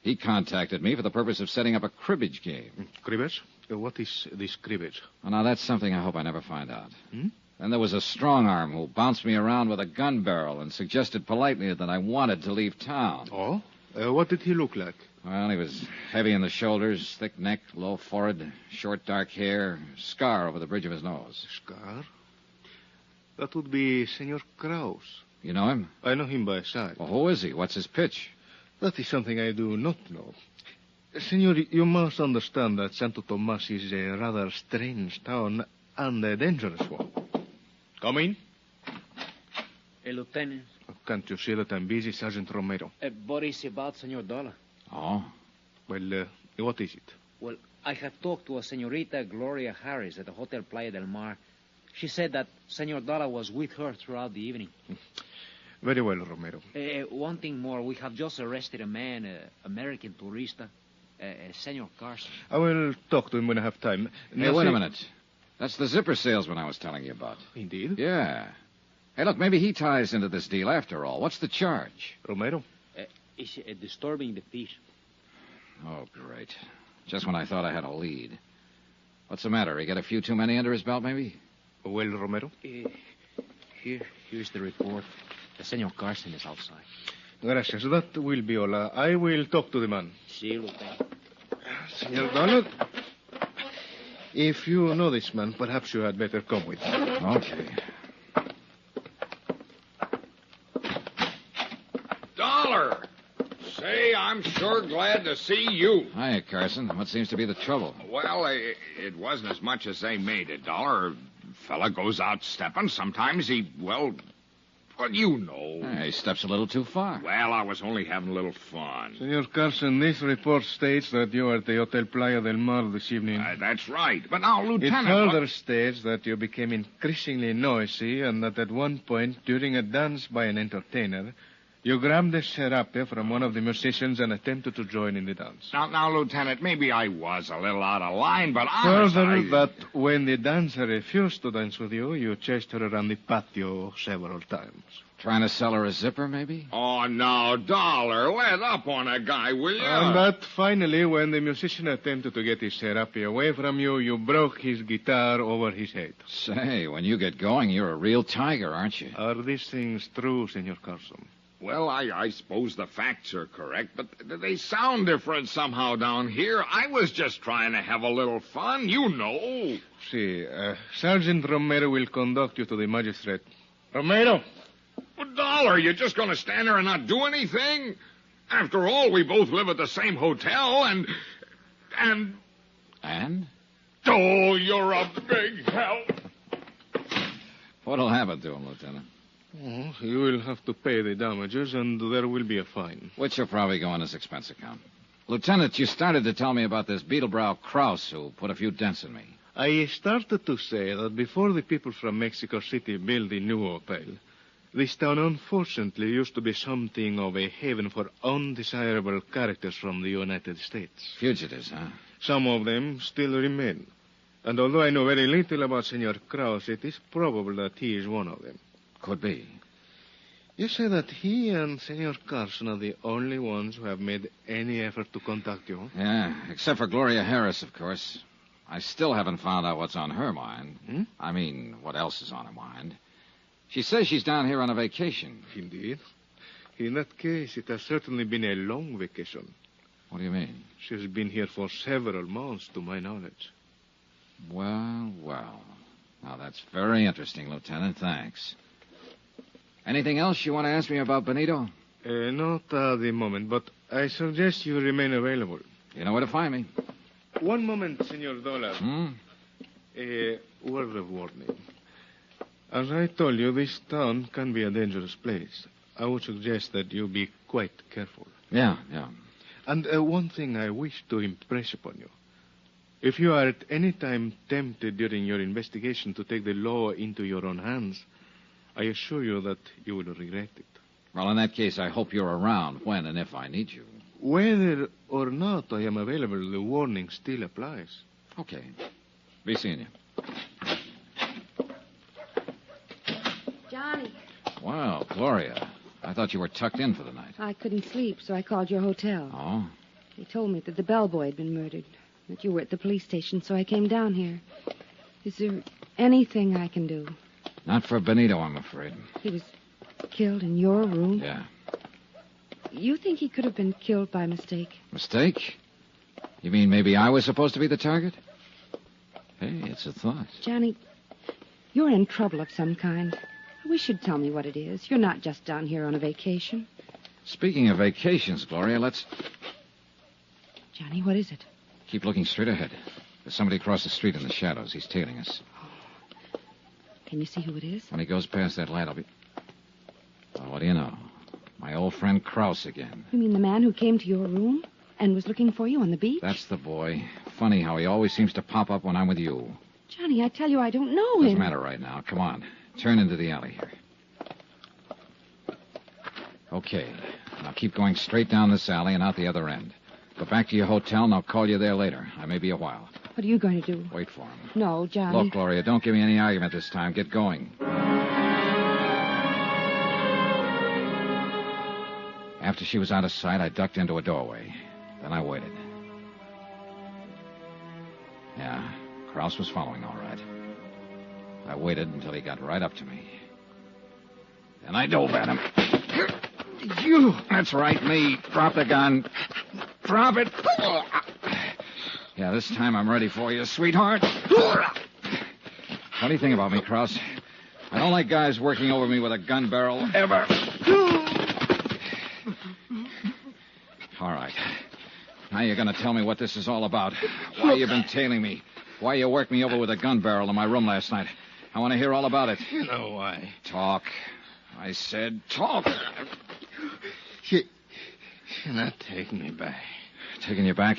B: He contacted me for the purpose of setting up a cribbage game.
D: Cribbage? What is this cribbage?
B: Well, now, that's something I hope I never find out.
D: Hmm?
B: Then there was a strong-arm who bounced me around with a gun barrel and suggested politely that I wanted to leave town.
D: Oh? What did he look like?
B: Well, he was heavy in the shoulders, thick neck, low forehead, short dark hair, scar over the bridge of his nose.
D: Scar? That would be Senor Kraus.
B: You know him?
D: I know him by sight.
B: Well, who is he? What's his pitch?
D: That is something I do not know. Senor, you must understand that Santo Tomas is a rather strange town and a dangerous one. Come in.
H: Lieutenant.
D: Can't you see that I'm busy, Sergeant Romero?
H: What is about Senor Dollar?
B: Oh?
D: Well, what is it?
H: Well, I have talked to a Senorita Gloria Harris at the Hotel Playa del Mar. She said that Senor Dollar was with her throughout the evening.
D: Very well, Romero.
H: One thing more. We have just arrested a man, American tourista, Senor Carson.
D: I will talk to him when I have time.
B: Hey, wait a minute. That's the zipper salesman I was telling you about.
D: Indeed?
B: Yeah. Hey, look, maybe he ties into this deal after all. What's the charge?
D: Romero?
H: It's disturbing the peace.
B: Oh, great. Just when I thought I had a lead. What's the matter? He got a few too many under his belt, maybe?
D: Well, Romero?
H: Here's the report. Senor Carson is outside.
D: Gracias. That will be all. I will talk to the man.
H: Si, Lieutenant.
D: Senor Donald, if you know this man, perhaps you had better come with me.
B: Okay.
E: Dollar! Say, I'm sure glad to see you.
B: Hiya, Carson. What seems to be the trouble?
E: Well, it wasn't as much as they made it, Dollar. Fella goes out stepping. Sometimes he, well, you know.
B: He steps a little too far.
E: Well, I was only having a little fun.
D: Senor Carson, this report states that you are at the Hotel Playa del Mar this evening.
E: That's right. But now,
D: It
E: Lieutenant...
D: further states that you became increasingly noisy and that at one point during a dance by an entertainer, you grabbed a serape from one of the musicians and attempted to join in the dance.
E: Now, Lieutenant, maybe I was a little out of line, but honestly...
D: Further, that when the dancer refused to dance with you, you chased her around the patio several times.
B: Trying to sell her a zipper, maybe?
E: Oh, no, Dollar, let up on a guy, will you?
D: And that finally, when the musician attempted to get his serape away from you, you broke his guitar over his head.
B: Say, when you get going, you're a real tiger, aren't you?
D: Are these things true, Senor Carson?
E: Well, I suppose the facts are correct, but they sound different somehow down here. I was just trying to have a little fun, you know.
D: See, Sergeant Romero will conduct you to the magistrate. Romero!
E: Well, Dollar, you're just going to stand there and not do anything? After all, we both live at the same hotel, and...
B: And?
E: Oh, you're a big help.
B: What'll happen to him, Lieutenant?
D: Oh, you will have to pay the damages, and there will be a fine.
B: Which will probably go on his expense account. Lieutenant, you started to tell me about this Beetlebrow Krause who put a few dents in me.
D: I started to say that before the people from Mexico City built the new hotel, this town unfortunately used to be something of a haven for undesirable characters from the United States.
B: Fugitives, huh?
D: Some of them still remain. And although I know very little about Senor Krause, it is probable that he is one of them.
B: Could be.
D: You say that he and Senor Carson are the only ones who have made any effort to contact you?
B: Yeah, except for Gloria Harris, of course. I still haven't found out what's on her mind. I mean, what else is on her mind. She says she's down here on a vacation.
D: Indeed. In that case, it has certainly been a long vacation.
B: What do you mean?
D: She has been here for several months, to my knowledge.
B: Well. Now, that's very interesting, Lieutenant. Thanks. Anything else you want to ask me about Benito?
D: Not at the moment, but I suggest you remain available.
B: You know where to find me.
D: One moment, Senor Dollar. A word of warning. As I told you, this town can be a dangerous place. I would suggest that you be quite careful.
B: Yeah.
D: And one thing I wish to impress upon you. If you are at any time tempted during your investigation to take the law into your own hands, I assure you that you will regret it.
B: Well, in that case, I hope you're around when and if I need you.
D: Whether or not I am available, the warning still applies.
B: Okay. Be seeing you.
F: Johnny,
B: Well, Gloria, I thought you were tucked in for the night.
F: I couldn't sleep, so I called your hotel.
B: Oh?
F: They told me that the bellboy had been murdered, that you were at the police station, so I came down here. Is there anything I can do?
B: Not for Benito, I'm afraid.
F: He was killed in your room?
B: Yeah.
F: You think he could have been killed by mistake?
B: Mistake? You mean maybe I was supposed to be the target? Hey, it's a thought.
F: Johnny, you're in trouble of some kind. I wish you'd tell me what it is. You're not just down here on a vacation.
B: Speaking of vacations, Gloria, let's...
F: Johnny, what is it?
B: Keep looking straight ahead. There's somebody across the street in the shadows. He's tailing us.
F: Can you see who it is?
B: When he goes past that light, I'll be... Well, what do you know? My old friend Krause again.
F: You mean the man who came to your room and was looking for you on the beach?
B: That's the boy. Funny how he always seems to pop up when I'm with you.
F: Johnny, I tell you, I don't know him.
B: Doesn't matter right now. Come on. Turn into the alley here. Okay. Now keep going straight down this alley and out the other end. Go back to your hotel, and I'll call you there later. I may be a while.
F: What are you going to do?
B: Wait for him.
F: No, Johnny.
B: Look, Gloria, don't give me any argument this time. Get going. After she was out of sight, I ducked into a doorway. Then I waited. Yeah, Krause was following all right. I waited until he got right up to me. Then I dove at him. You! That's right, me. Drop the gun. Drop it. Yeah, this time I'm ready for you, sweetheart. What do you think about me, Krause? I don't like guys working over me with a gun barrel, ever. All right. Now you're going to tell me what this is all about. Why you've been tailing me. Why you worked me over with a gun barrel in my room last night. I want to hear all about it.
D: You know why.
B: Talk. I said talk.
D: You're not taking me back.
B: Taking you back?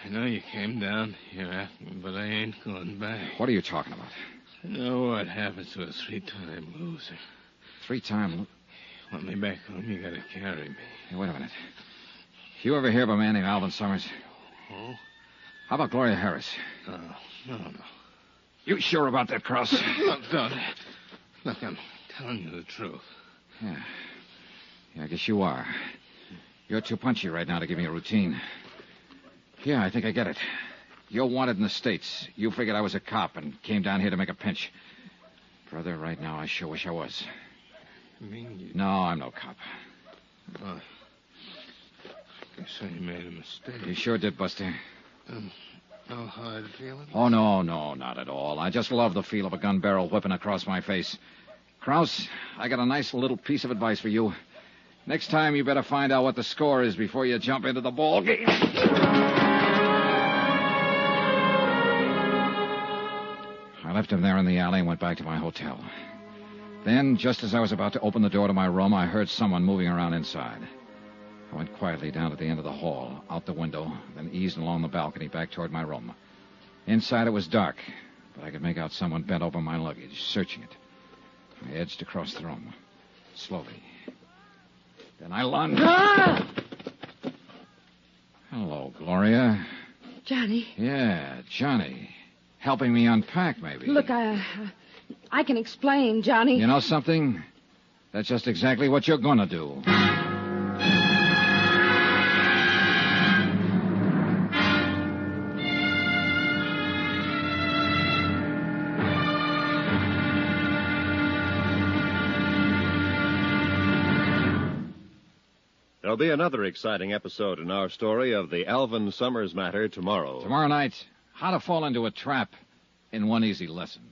D: I know you came down here after me, but I ain't going back.
B: What are you talking about?
D: I know what happens to a 3-time loser.
B: 3-time?
D: Want me back home, you gotta carry me.
B: Hey, wait a minute. You ever hear of a man named Alvin Summers?
D: Oh?
B: How about Gloria Harris?
D: No.
B: You sure about that, Krause?
D: Look, don't. Look, I'm telling you the truth.
B: Yeah, I guess you are. You're too punchy right now to give me a routine. Yeah, I think I get it. You're wanted in the States. You figured I was a cop and came down here to make a pinch. Brother, right now I sure wish I was.
D: You mean you...
B: No, I'm no cop.
D: Oh. I guess I made a mistake.
B: You sure did, Buster.
D: No hard feeling?
B: Oh, no, not at all. I just love the feel of a gun barrel whipping across my face. Krause, I got a nice little piece of advice for you. Next time, you better find out what the score is before you jump into the ball game. I left him there in the alley and went back to my hotel. Then, just as I was about to open the door to my room, I heard someone moving around inside. I went quietly down to the end of the hall, out the window, then eased along the balcony back toward my room. Inside it was dark, but I could make out someone bent over my luggage, searching it. I edged across the room, slowly. Then I lunged.
F: Ah!
B: Hello, Gloria.
F: Johnny.
B: Yeah, Johnny. Helping me unpack, maybe.
F: Look, I can explain, Johnny.
B: You know something? That's just exactly what you're gonna do.
A: There'll be another exciting episode in our story of the Alvin Summers matter tomorrow.
B: Tomorrow night, how to fall into a trap in one easy lesson.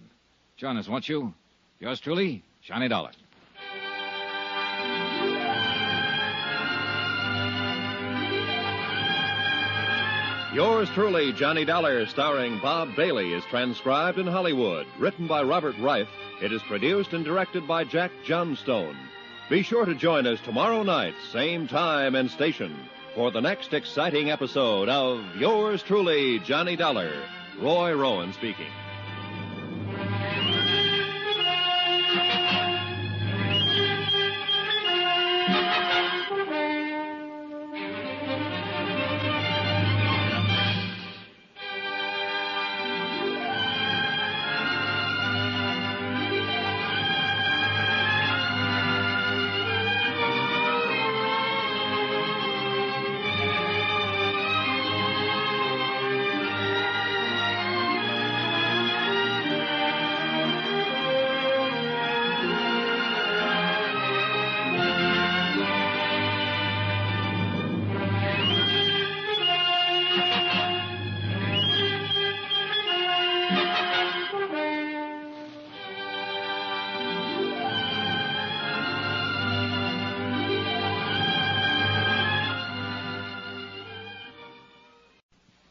B: Join us, won't you? Yours truly, Johnny Dollar.
A: Yours truly, Johnny Dollar, starring Bob Bailey, is transcribed in Hollywood. Written by Robert Reif, it is produced and directed by Jack Johnstone. Be sure to join us tomorrow night, same time and station, for the next exciting episode of Yours truly, Johnny Dollar. Roy Rowan speaking.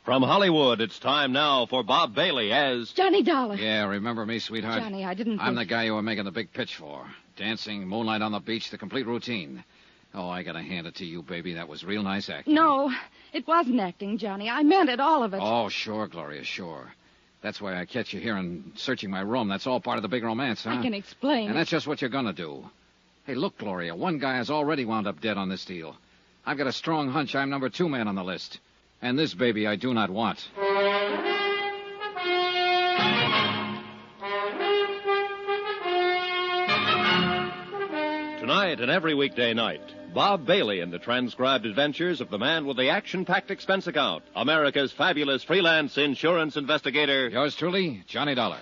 A: From Hollywood, it's time now for Bob Bailey as...
F: Johnny Dollar.
B: Yeah, remember me, sweetheart?
F: Johnny, I didn't
B: I'm
F: think...
B: the guy you were making the big pitch for. Dancing, moonlight on the beach, the complete routine. Oh, I gotta hand it to you, baby. That was real nice acting.
F: No, it wasn't acting, Johnny. I meant it, all of it.
B: Oh, sure, Gloria, sure. That's why I catch you here and searching my room. That's all part of the big romance, huh?
F: I can explain.
B: And that's just what you're gonna do. Hey, look, Gloria, one guy has already wound up dead on this deal. I've got a strong hunch I'm number 2 man on the list. And this baby I do not want.
A: Tonight and every weekday night, Bob Bailey in the transcribed adventures of the man with the action-packed expense account, America's fabulous freelance insurance investigator.
B: Yours truly, Johnny Dollar.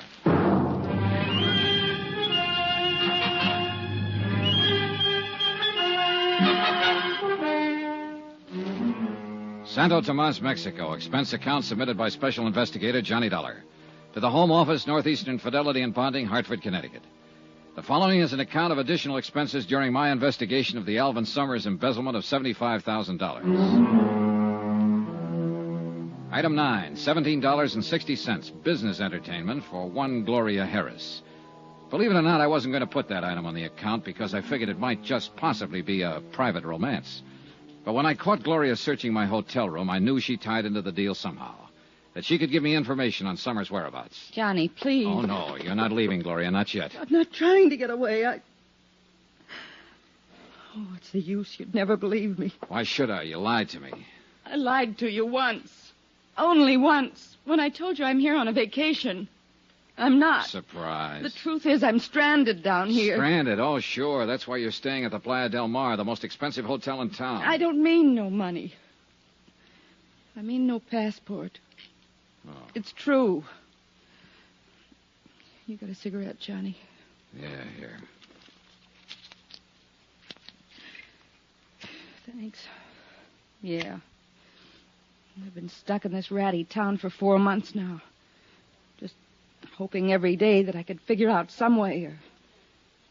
B: Santo Tomas, Mexico. Expense account submitted by Special Investigator Johnny Dollar. To the Home Office, Northeastern Fidelity and Bonding, Hartford, Connecticut. The following is an account of additional expenses during my investigation of the Alvin Summers embezzlement of $75,000. Item 9, $17.60, business entertainment for one Gloria Harris. Believe it or not, I wasn't going to put that item on the account because I figured it might just possibly be a private romance. But when I caught Gloria searching my hotel room, I knew she tied into the deal somehow. That she could give me information on Summers' whereabouts.
F: Johnny, please.
B: Oh, no, you're not leaving, Gloria, not yet.
F: I'm not trying to get away. Oh, what's the use? You'd never believe me.
B: Why should I? You lied to me.
F: I lied to you once. Only once. When I told you I'm here on a vacation. I'm not.
B: Surprise.
F: The truth is I'm stranded down here.
B: Stranded? Oh, sure. That's why you're staying at the Playa del Mar, the most expensive hotel in town.
F: I don't mean no money. I mean no passport.
B: Oh.
F: It's true. You got a cigarette, Johnny?
B: Yeah, here.
F: Thanks. Yeah. I've been stuck in this ratty town for 4 months now. Just hoping every day that I could figure out some way or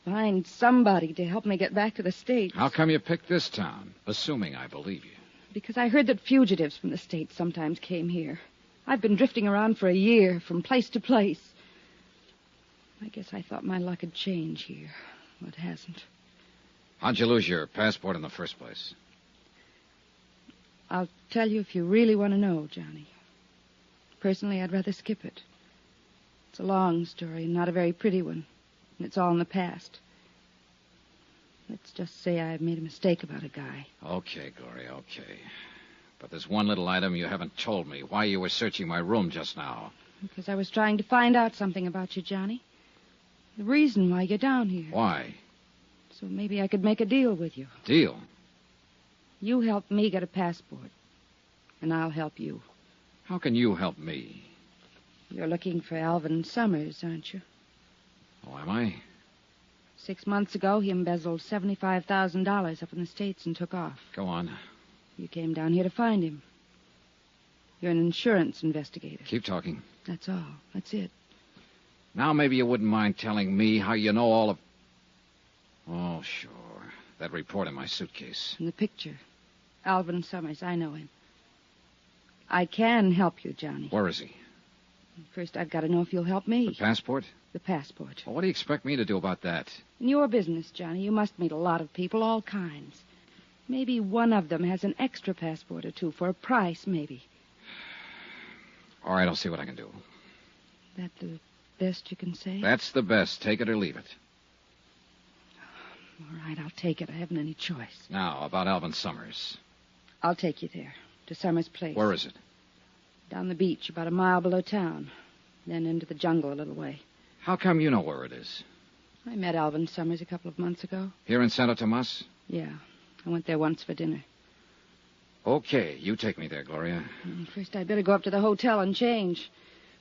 F: find somebody to help me get back to the States.
B: How come you picked this town? Assuming I believe you.
F: Because I heard that fugitives from the States sometimes came here. I've been drifting around for a year, from place to place. I guess I thought my luck had changed here. Well, it hasn't.
B: How'd you lose your passport in the first place?
F: I'll tell you if you really want to know, Johnny. Personally, I'd rather skip it. It's a long story and not a very pretty one. And it's all in the past. Let's just say I made a mistake about a guy.
B: Okay, Gloria, okay. But there's one little item you haven't told me. Why you were searching my room just now.
F: Because I was trying to find out something about you, Johnny. The reason why you're down here.
B: Why?
F: So maybe I could make a deal with you.
B: Deal?
F: You help me get a passport. And I'll help you.
B: How can you help me?
F: You're looking for Alvin Summers, aren't you?
B: Oh, am I?
F: 6 months ago, he embezzled $75,000 up in the States and took off.
B: Go on.
F: You came down here to find him. You're an insurance investigator.
B: Keep talking.
F: That's all. That's it.
B: Now maybe you wouldn't mind telling me how you know all of... Oh, sure. That report in my suitcase.
F: And the picture. Alvin Summers. I know him. I can help you, Johnny.
B: Where is he?
F: First, I've got to know if you'll help me.
B: The passport?
F: The passport.
B: Well, what do you expect me to do about that?
F: In your business, Johnny, you must meet a lot of people, all kinds. Maybe one of them has an extra passport or two for a price, maybe.
B: All right, I'll see what I can do.
F: That the best you can say?
B: That's the best. Take it or leave it.
F: All right, I'll take it. I haven't any choice.
B: Now, about Alvin Summers.
F: I'll take you there, to Summers' place.
B: Where is it?
F: Down the beach, about a mile below town. Then into the jungle a little way.
B: How come you know where it is?
F: I met Alvin Summers a couple of months ago.
B: Here in Santo Tomas?
F: Yeah. I went there once for dinner.
B: Okay, you take me there, Gloria.
F: First, I'd better go up to the hotel and change.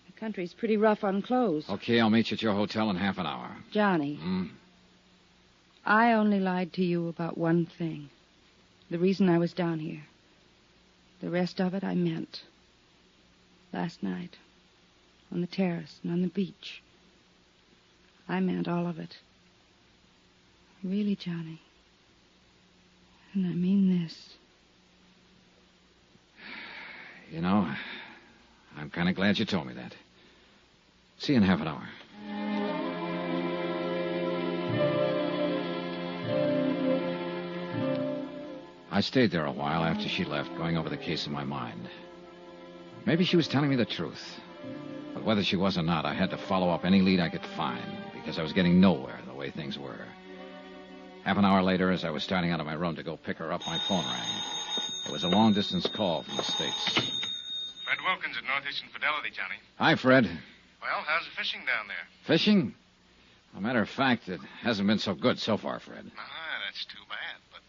F: The country's pretty rough on clothes.
B: Okay, I'll meet you at your hotel in half an hour.
F: Johnny. I only lied to you about one thing. The reason I was down here. The rest of it I meant. Last night. On the terrace and on the beach. I meant all of it. Really, Johnny. And I mean this.
B: You know, I'm kind of glad you told me that. See you in half an hour. I stayed there a while after she left, going over the case in my mind. Maybe she was telling me the truth. But whether she was or not, I had to follow up any lead I could find, because I was getting nowhere the way things were. Half an hour later, as I was starting out of my room to go pick her up, my phone rang. It was a long-distance call from the States.
G: Fred Wilkins at Northeastern Fidelity, Johnny.
B: Hi, Fred.
G: Well, how's the fishing down there?
B: Fishing? As a matter of fact, it hasn't been so good so far, Fred.
G: Ah, that's too bad. But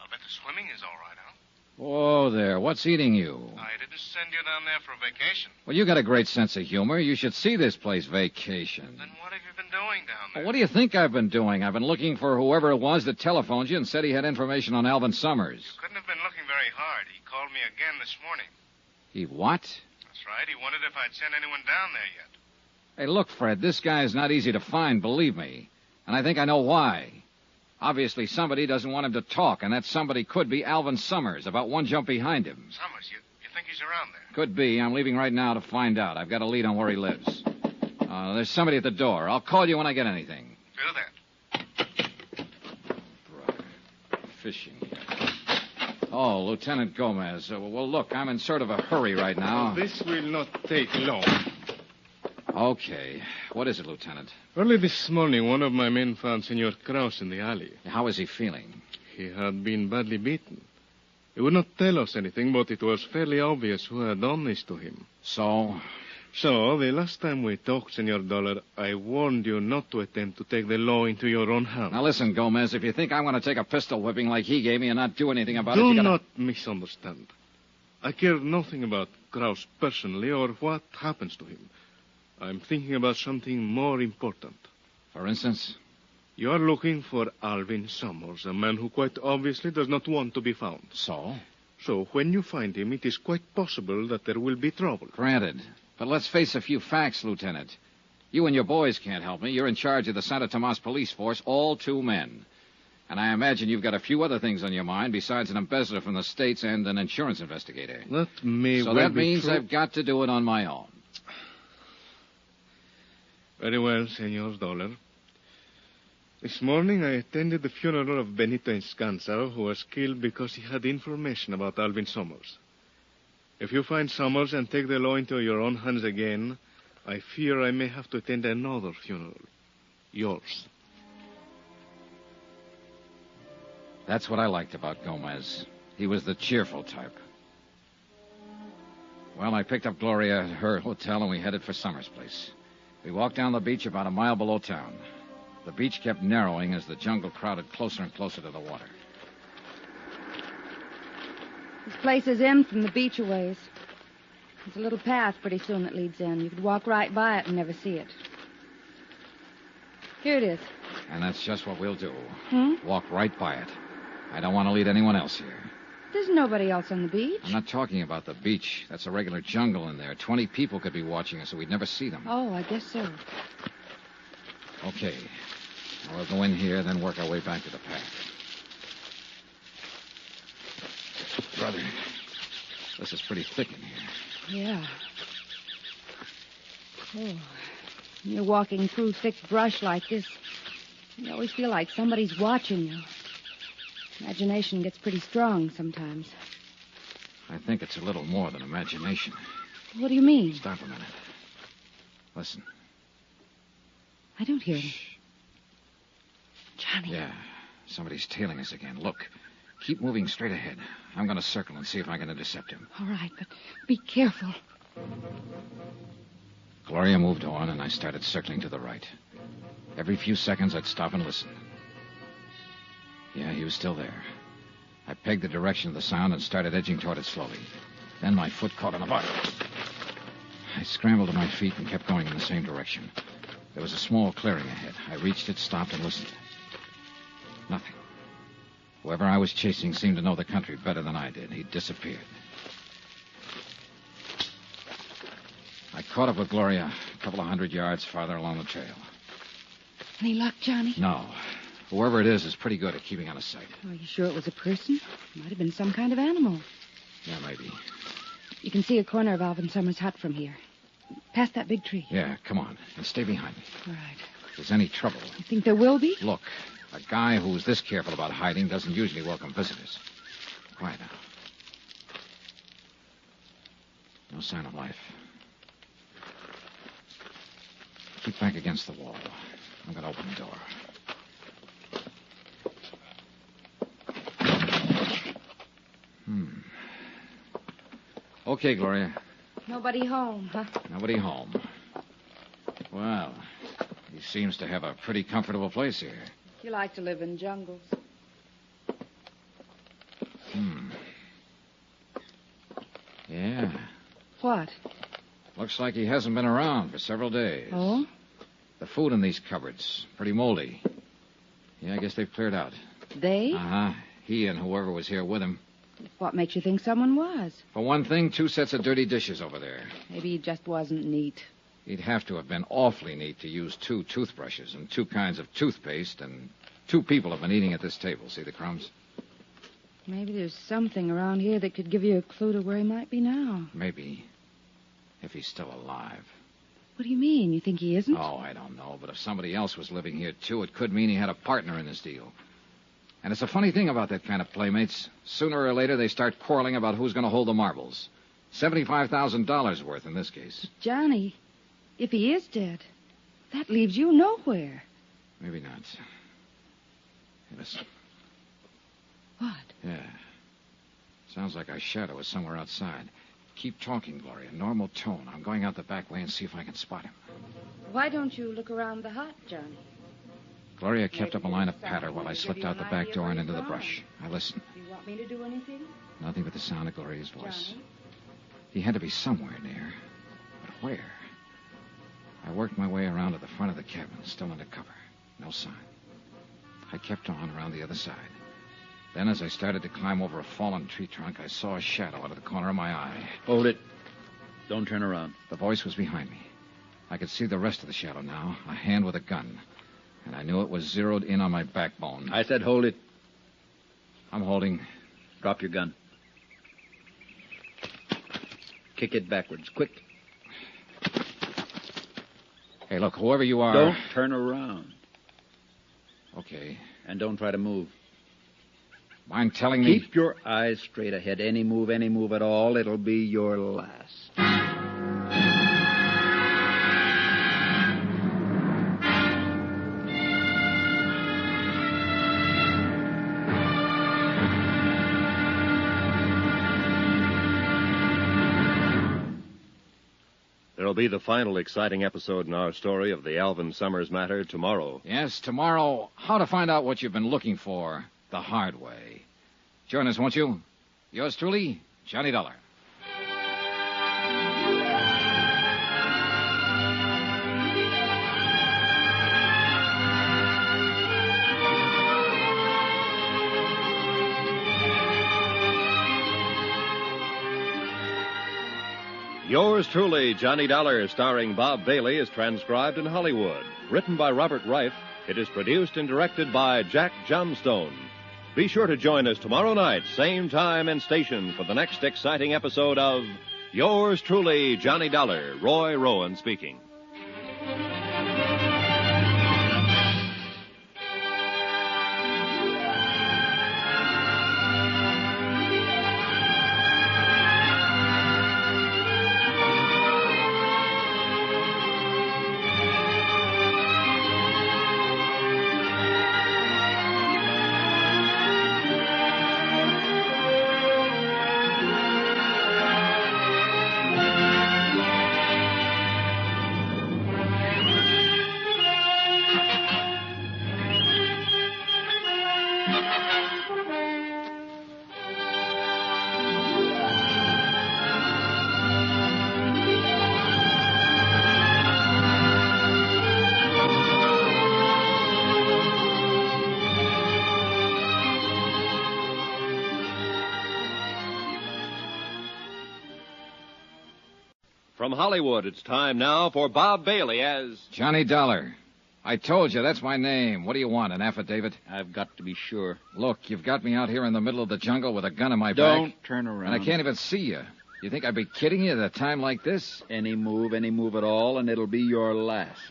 G: I'll bet Swimming is all right, huh?
B: Whoa there. What's eating you?
G: I didn't send you down there for a vacation.
B: Well, you got a great sense of humor. You should see this place vacation.
G: Then what have you been doing down there?
B: Well, what do you think I've been doing? I've been looking for whoever it was that telephoned you and said he had information on Alvin Summers.
G: You couldn't have been looking very hard. He called me again this morning.
B: He what?
G: That's right. He wondered if I'd sent anyone down there yet.
B: Hey, look, Fred, this guy is not easy to find, believe me. And I think I know why. Obviously, somebody doesn't want him to talk, and that somebody could be Alvin Summers, about one jump behind him.
G: Summers, you think he's around there?
B: Could be. I'm leaving right now to find out. I've got a lead on where he lives. There's somebody at the door. I'll call you when I get anything.
G: Do that.
B: Brother. Fishing. Oh, Lieutenant Gomez. Well, look, I'm in sort of a hurry right now.
D: This will not take long.
B: Okay. What is it, Lieutenant?
D: Early this morning, one of my men found Senor Kraus in the alley.
B: How is he feeling?
D: He had been badly beaten. He would not tell us anything, but it was fairly obvious who had done this to him.
B: So?
D: So, the last time we talked, Senor Dollar, I warned you not to attempt to take the law into your own hands.
B: Now listen, Gomez, if you think I'm going to take a pistol whipping like he gave me and not do anything about it,
D: Do
B: you gotta...
D: not misunderstand. I care nothing about Kraus personally or what happens to him. I'm thinking about something more important.
B: For instance?
D: You are looking for Alvin Summers, a man who quite obviously does not want to be found.
B: So?
D: So, when you find him, it is quite possible that there will be trouble.
B: Granted. But let's face a few facts, Lieutenant. You and your boys can't help me. You're in charge of the Santo Tomas police force, all 2 men. And I imagine you've got a few other things on your mind besides an embezzler from the States and an insurance investigator.
D: That may
B: So
D: well
B: that
D: be
B: means
D: true.
B: I've got to do it on my own.
D: Very well, Senor Dollar. This morning I attended the funeral of Benito Enscanza, who was killed because he had information about Alvin Summers. If you find Summers and take the law into your own hands again, I fear I may have to attend another funeral. Yours.
B: That's what I liked about Gomez. He was the cheerful type. Well, I picked up Gloria at her hotel and we headed for Summers' place. We walked down the beach about a mile below town. The beach kept narrowing as the jungle crowded closer and closer to the water.
F: This place is in from the beach a ways. There's a little path pretty soon that leads in. You could walk right by it and never see it. Here it is.
B: And that's just what we'll do.
F: Hmm?
B: Walk right by it. I don't want to lead anyone else here.
F: There's nobody else on the beach.
B: I'm not talking about the beach. That's a regular jungle in there. 20 people could be watching us, so we'd never see them.
F: Oh, I guess so.
B: Okay. Now we'll go in here, then work our way back to the path. Brother, this is pretty thick in here.
F: Yeah. Oh, you're walking through thick brush like this. You always feel like somebody's watching you. Imagination gets pretty strong sometimes.
B: I think it's a little more than imagination.
F: What do you mean?
B: Stop a minute. Listen.
F: I don't hear him. Johnny.
B: Yeah, somebody's tailing us again. Look, keep moving straight ahead. I'm going to circle and see if I can intercept him.
F: All right, but be careful.
B: Gloria moved on, and I started circling to the right. Every few seconds, I'd stop and listen. Yeah, he was still there. I pegged the direction of the sound and started edging toward it slowly. Then my foot caught on a bottom. I scrambled to my feet and kept going in the same direction. There was a small clearing ahead. I reached it, stopped, and listened. Nothing. Whoever I was chasing seemed to know the country better than I did. He'd disappeared. I caught up with Gloria a couple of 100 yards farther along the trail.
F: Any luck, Johnny?
B: No. Whoever it is pretty good at keeping out of sight.
F: Are you sure it was a person? Might have been some kind of animal.
B: Yeah, maybe.
F: You can see a corner of Alvin Summers' hut from here. Past that big tree.
B: Yeah, come on. And stay behind me.
F: All right.
B: If there's any trouble...
F: You think there will be?
B: Look, a guy who's this careful about hiding doesn't usually welcome visitors. Quiet now. No sign of life. Keep back against the wall. I'm going to open the door. Okay, Gloria.
F: Nobody home, huh?
B: Nobody home. Well, he seems to have a pretty comfortable place here.
F: You like to live in jungles. What?
B: Looks like he hasn't been around for several days.
F: Oh?
B: The food in these cupboards, pretty moldy. Yeah, I guess they've cleared out.
F: They?
B: Uh-huh. He and whoever was here with him.
F: What makes you think someone was?
B: For one thing, 2 sets of dirty dishes over there.
F: Maybe he just wasn't neat.
B: He'd have to have been awfully neat to use 2 toothbrushes and 2 kinds of toothpaste, and 2 people have been eating at this table. See the crumbs?
F: Maybe there's something around here that could give you a clue to where he might be now.
B: Maybe. If he's still alive.
F: What do you mean? You think he isn't?
B: Oh, I don't know. But if somebody else was living here, too, it could mean he had a partner in this deal. And it's a funny thing about that kind of playmates. Sooner or later, they start quarreling about who's going to hold the marbles. $75,000 worth in this case.
F: Johnny, if he is dead, that leaves you nowhere.
B: Maybe not. Hey, listen.
F: What?
B: Yeah. Sounds like our shadow is somewhere outside. Keep talking, Gloria. Normal tone. I'm going out the back way and see if I can spot him.
F: Why don't you look around the hut, Johnny?
B: Gloria kept up a line of patter while I slipped out the back door and into the brush. I listened.
F: Do you want me to do anything?
B: Nothing but the sound of Gloria's voice.
F: Johnny?
B: He had to be somewhere near. But where? I worked my way around to the front of the cabin, still under cover. No sign. I kept on around the other side. Then, as I started to climb over a fallen tree trunk, I saw a shadow out of the corner of my eye.
I: Hold it. Don't turn around.
B: The voice was behind me. I could see the rest of the shadow now, a hand with a gun. And I knew it was zeroed in on my backbone.
I: I said hold it.
B: I'm holding.
I: Drop your gun. Kick it backwards, quick.
B: Hey, look, whoever you are...
I: Don't turn around.
B: Okay.
I: And don't try to move.
B: Mind telling me...
I: Keep your eyes straight ahead. Any move at all, it'll be your last.
A: There'll be the final exciting episode in our story of the Alvin Summers matter tomorrow.
B: Yes, tomorrow, how to find out what you've been looking for the hard way. Join us, won't you? Yours truly, Johnny Dollar.
A: Yours truly, Johnny Dollar, starring Bob Bailey, is transcribed in Hollywood. Written by Robert Reif, it is produced and directed by Jack Johnstone. Be sure to join us tomorrow night, same time and station, for the next exciting episode of Yours truly, Johnny Dollar. Roy Rowan speaking. From Hollywood, it's time now for Bob Bailey as...
B: Johnny Dollar. I told you, that's my name. What do you want, an affidavit?
I: I've got to be sure.
B: Look, you've got me out here in the middle of the jungle with a gun in my back.
I: Don't turn around.
B: And I can't even see you. You think I'd be kidding you at a time like this?
I: Any move at all, and it'll be your last.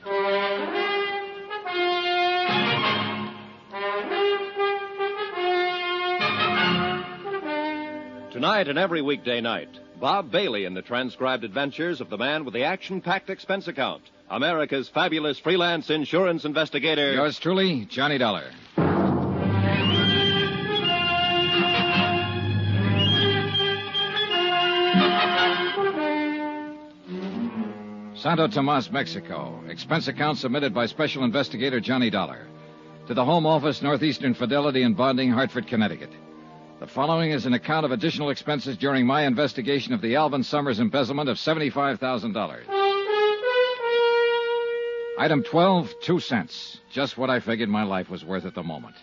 A: Tonight and every weekday night, Bob Bailey in the transcribed adventures of the man with the action-packed expense account, America's fabulous freelance insurance investigator...
B: Yours truly, Johnny Dollar. Santo Tomas, Mexico. Expense account submitted by Special Investigator Johnny Dollar. To the Home Office, Northeastern Fidelity and Bonding, Hartford, Connecticut. The following is an account of additional expenses during my investigation of the Alvin Summers embezzlement of $75,000. Item 12, 2 cents. Just what I figured my life was worth at the moment.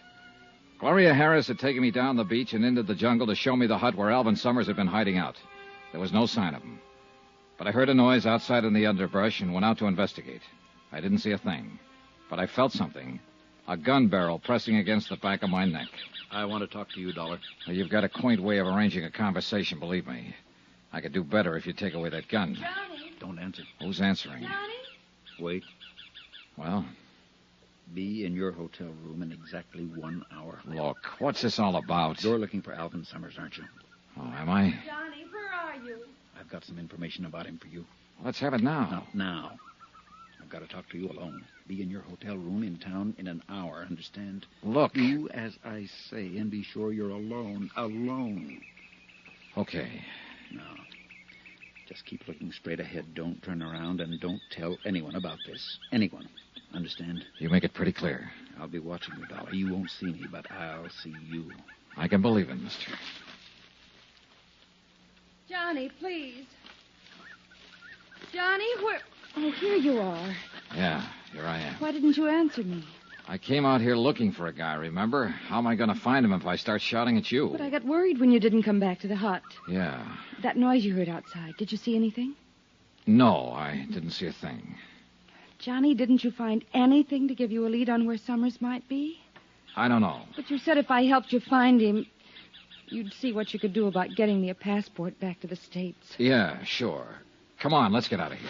B: Gloria Harris had taken me down the beach and into the jungle to show me the hut where Alvin Summers had been hiding out. There was no sign of him. But I heard a noise outside in the underbrush and went out to investigate. I didn't see a thing, but I felt something. A gun barrel pressing against the back of my neck.
I: I want to talk to you, Dollar.
B: Well, you've got a quaint way of arranging a conversation, believe me. I could do better if you take away that gun.
F: Johnny.
I: Don't answer.
B: Who's answering?
F: Johnny?
I: Wait.
B: Well,
I: Be in your hotel room in exactly 1 hour.
B: look, what's this all about?
I: You're looking for Alvin Summers, aren't you?
B: Oh, am I?
F: Johnny, where are you?
I: I've got some information about him for you.
B: Let's have it now.
I: Not now. I've got to talk to you alone. Be in your hotel room in town in an hour, understand?
B: Look.
I: Do as I say, and be sure you're alone. Alone.
B: Okay.
I: Now, just keep looking straight ahead. Don't turn around, and don't tell anyone about this. Anyone. Understand?
B: You make it pretty clear.
I: I'll be watching you, Dollar. You won't see me, but I'll see you.
B: I can believe it, mister.
F: Johnny, please. Johnny, where... Oh, here you are.
B: Yeah, here I am.
F: Why didn't you answer me?
B: I came out here looking for a guy, remember? How am I going to find him if I start shouting at you?
F: But I got worried when you didn't come back to the hut.
B: Yeah.
F: That noise you heard outside, did you see anything?
B: No, I didn't see a thing.
F: Johnny, didn't you find anything to give you a lead on where Summers might be?
B: I don't know.
F: But you said if I helped you find him, you'd see what you could do about getting me a passport back to the States.
B: Yeah, sure. Come on, let's get out of here.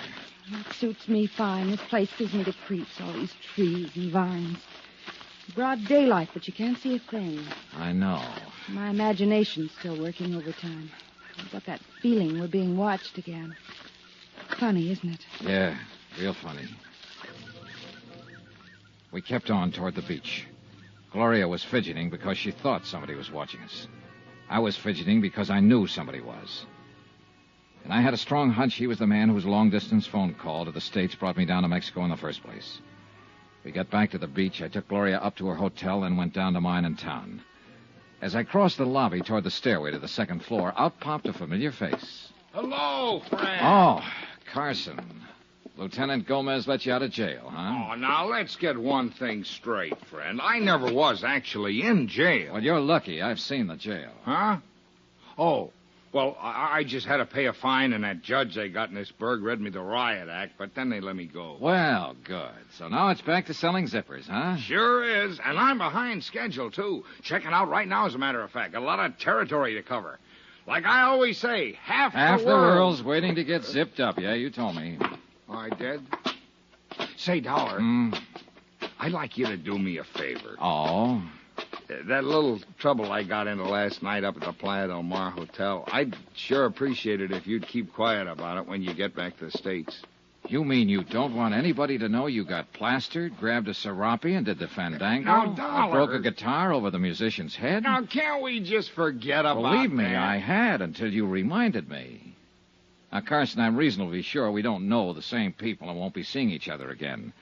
F: That suits me fine. This place gives me the creeps, all these trees and vines. Broad daylight, but you can't see a thing.
B: I know.
F: My imagination's still working overtime. I've got that feeling we're being watched again. Funny, isn't it?
B: Yeah, real funny. We kept on toward the beach. Gloria was fidgeting because she thought somebody was watching us. I was fidgeting because I knew somebody was. And I had a strong hunch he was the man whose long-distance phone call to the States brought me down to Mexico in the first place. We got back to the beach. I took Gloria up to her hotel and went down to mine in town. As I crossed the lobby toward the stairway to the second floor, out popped a familiar face.
E: Hello, friend.
B: Oh, Carson. Lieutenant Gomez let you out of jail, huh?
E: Oh, now let's get one thing straight, friend. I never was actually in jail.
B: Well, you're lucky. I've seen the jail.
E: Huh? Oh, well, I just had to pay a fine, and that judge they got in this burg read me the riot act, but then they let me go.
B: Well, good. So now it's back to selling zippers, huh?
E: Sure is, and I'm behind schedule, too. Checking out right now, as a matter of fact. A lot of territory to cover. Like I always say, half
B: the world's waiting to get zipped up. Yeah, you told me.
E: Oh, I did? Say, Dollar, I'd like you to do me a favor.
B: Oh?
E: That little trouble I got into last night up at the Playa del Mar Hotel, I'd sure appreciate it if you'd keep quiet about it when you get back to the States.
B: You mean you don't want anybody to know you got plastered, grabbed a serape, and did the fandango?
E: Now, Dollar.
B: Broke a guitar over the musician's head?
E: Now, can't we just forget about
B: Believe me,
E: that?
B: I had until you reminded me. Now, Carson, I'm reasonably sure we don't know the same people and won't be seeing each other again.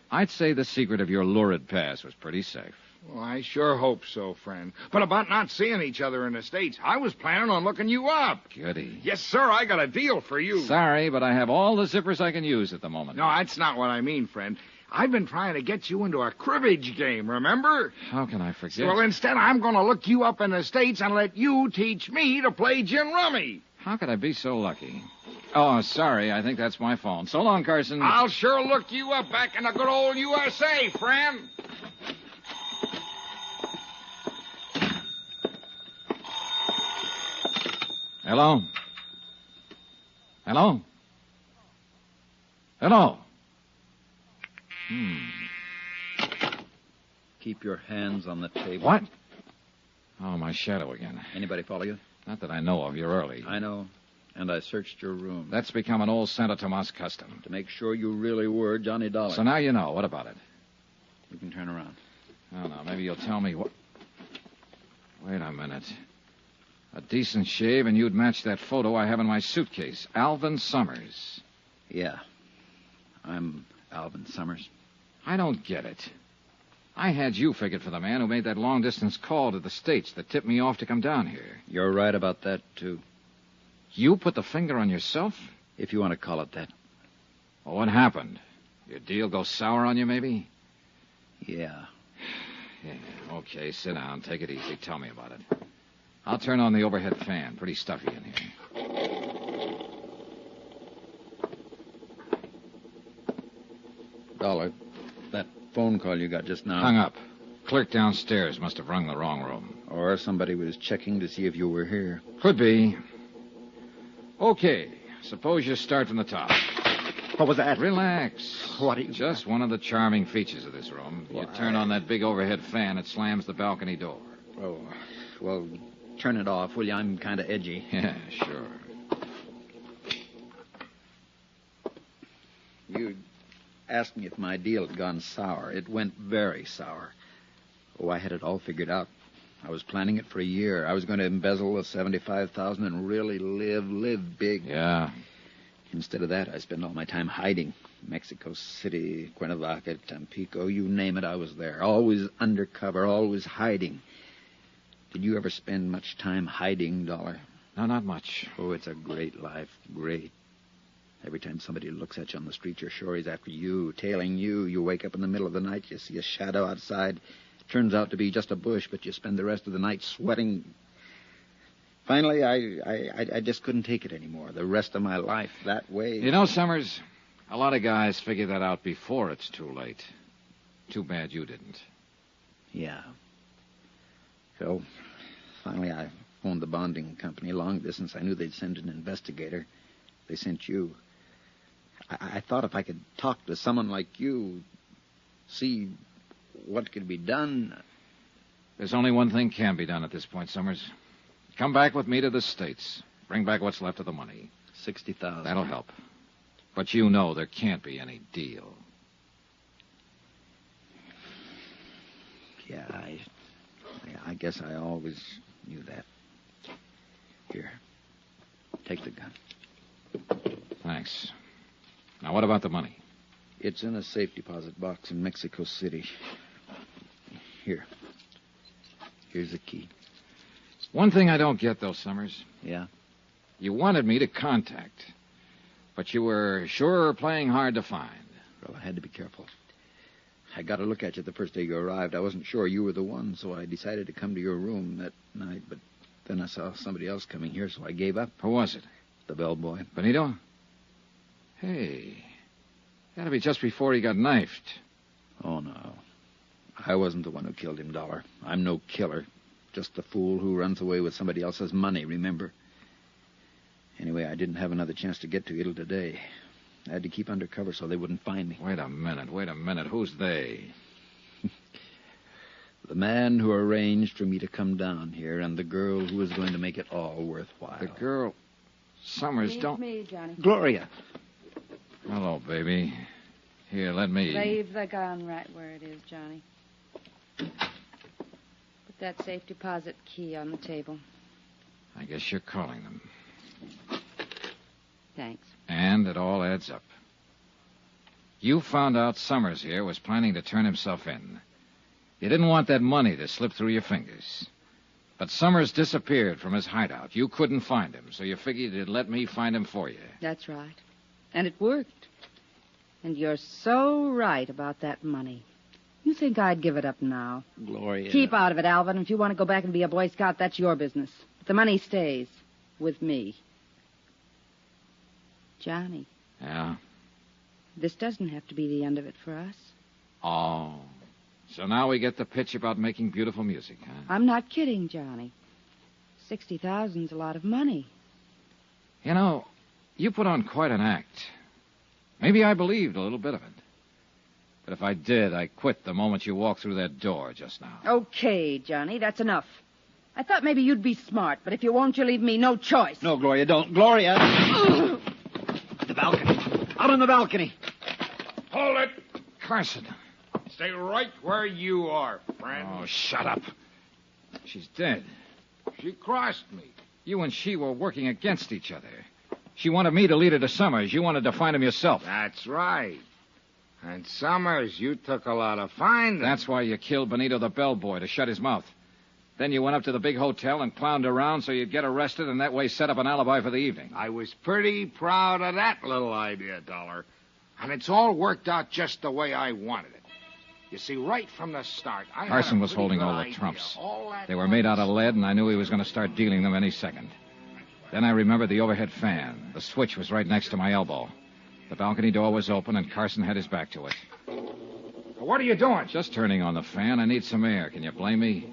B: I'd say the secret of your lurid past was pretty safe.
E: Well, I sure hope so, friend. But about not seeing each other in the States, I was planning on looking you up.
B: Goody.
E: Yes, sir, I got a deal for you.
B: Sorry, but I have all the zippers I can use at the moment.
E: No, that's not what I mean, friend. I've been trying to get you into a cribbage game, remember?
B: How can I forget?
E: Well, instead, I'm going to look you up in the States and let you teach me to play gin rummy.
B: How could I be so lucky? Oh, sorry. I think that's my phone. So long, Carson.
E: I'll sure look you up back in the good old USA, friend.
B: Hello? Hello? Hello?
I: Keep your hands on the table.
B: What? Oh, my shadow again.
I: Anybody follow you?
B: Not that I know of. You're early.
I: I know. And I searched your room.
B: That's become an old Santo Tomas custom.
I: To make sure you really were Johnny Dollar.
B: So now you know. What about it?
I: You can turn around.
B: Oh, no. Maybe you'll tell me what... Wait a minute. A decent shave, and you'd match that photo I have in my suitcase. Alvin Summers.
I: Yeah. I'm Alvin Summers.
B: I don't get it. I had you figured for the man who made that long-distance call to the States that tipped me off to come down here.
I: You're right about that, too.
B: You put the finger on yourself?
I: If you want to call it that.
B: Well, what happened? Your deal go sour on you, maybe?
I: Yeah.
B: Yeah, okay, sit down. Take it easy. Tell me about it. I'll turn on the overhead fan. Pretty stuffy in here.
I: Dollar, that phone call you got just now.
B: Hung up. Clerk downstairs must have rung the wrong room.
I: Or somebody was checking to see if you were here.
B: Could be. Okay, suppose you start from the top.
I: What was that?
B: Relax.
I: What are you...
B: Just one of the charming features of this room. You turn on that big overhead fan, it slams the balcony door.
I: Oh, well, turn it off, will you? I'm kind of edgy.
B: Yeah, sure.
I: You asked me if my deal had gone sour. It went very sour. Oh, I had it all figured out. I was planning it for a year. I was going to embezzle the $75,000 and really live big.
B: Yeah.
I: Instead of that, I spent all my time hiding. Mexico City, Cuernavaca, Tampico, you name it, I was there. Always undercover, always hiding. Did you ever spend much time hiding, Dollar?
B: No, not much.
I: Oh, it's a great life. Great. Every time somebody looks at you on the street, you're sure he's after you, tailing you. You wake up in the middle of the night, you see a shadow outside. Turns out to be just a bush, but you spend the rest of the night sweating. Finally, I just couldn't take it anymore. The rest of my life that way.
B: You know, Summers, a lot of guys figure that out before it's too late. Too bad you didn't.
I: Yeah. So, finally, I phoned the bonding company long distance. I knew they'd send an investigator. They sent you. I thought if I could talk to someone like you, see what could be done.
B: There's only one thing can be done at this point, Summers. Come back with me to the States. Bring back what's left of the money.
I: $60,000.
B: That'll help. But you know there can't be any deal.
I: Yeah, I guess I always knew that. Here, take the gun.
B: Thanks. Now, what about the money?
I: It's in a safe deposit box in Mexico City. Here. Here's the key.
B: One thing I don't get, though, Summers.
I: Yeah?
B: You wanted me to contact, but you were sure playing hard to find.
I: Well, I had to be careful. I got a look at you the first day you arrived. I wasn't sure you were the one, so I decided to come to your room that night, but then I saw somebody else coming here, so I gave up.
B: Who was it?
I: The bellboy.
B: Benito? Hey, that'll be just before he got knifed.
I: Oh, no. I wasn't the one who killed him, Dollar. I'm no killer. Just the fool who runs away with somebody else's money, remember? Anyway, I didn't have another chance to get to you till today. I had to keep undercover so they wouldn't find me.
B: Wait a minute. Who's they?
I: The man who arranged for me to come down here and the girl who was going to make it all worthwhile.
B: The girl... Summers,
F: Leave me, Johnny.
I: Gloria.
B: Hello, baby. Here, let me...
F: Leave the gun right where it is, Johnny. Put that safe deposit key on the table.
B: I guess you're calling them.
F: Thanks.
B: And it all adds up. You found out Summers here was planning to turn himself in. You didn't want that money to slip through your fingers. But Summers disappeared from his hideout. You couldn't find him, so you figured you'd let me find him for you.
F: That's right. And it worked. And you're so right about that money. You think I'd give it up now?
I: Gloria.
F: Keep out of it, Alvin. If you want to go back and be a Boy Scout, that's your business. But the money stays with me. Johnny.
B: Yeah?
F: This doesn't have to be the end of it for us.
B: Oh. So now we get the pitch about making beautiful music, huh?
F: I'm not kidding, Johnny. 60,000's a lot of money.
B: You know, you put on quite an act. Maybe I believed a little bit of it. But if I did, I quit the moment you walked through that door just now.
F: Okay, Johnny, that's enough. I thought maybe you'd be smart, but if you won't, you leave me no choice.
I: No, Gloria, don't. Gloria! The balcony. Out on the balcony.
E: Hold it.
B: Carson.
E: Stay right where you are, friend.
B: Oh, shut up. She's dead.
E: She crossed me.
B: You and she were working against each other. She wanted me to lead her to Summers. You wanted to find him yourself.
E: That's right. And Summers, you took a lot of finding.
B: That's why you killed Benito the bellboy, to shut his mouth. Then you went up to the big hotel and clowned around so you'd get arrested and that way set up an alibi for the evening.
E: I was pretty proud of that little idea, Dollar. And it's all worked out just the way I wanted it. You see, right from the start,
B: Carson was holding all the trumps. They were made out of lead, and I knew he was going to start dealing them any second. Then I remembered the overhead fan. The switch was right next to my elbow. The balcony door was open, and Carson had his back to it.
E: What are you doing?
B: Just turning on the fan. I need some air. Can you blame me?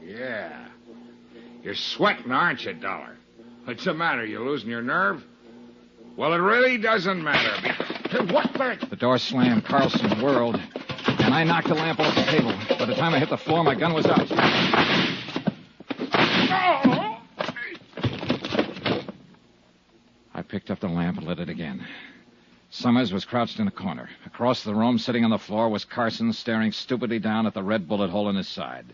E: Yeah. You're sweating, aren't you, Dollar? What's the matter? You losing your nerve? Well, it really doesn't matter because... What the...
B: The door slammed. Carlson whirled, and I knocked the lamp off the table. By the time I hit the floor, my gun was out. I picked up the lamp and lit it again. Summers was crouched in a corner. Across the room, sitting on the floor, was Carson, staring stupidly down at the red bullet hole in his side.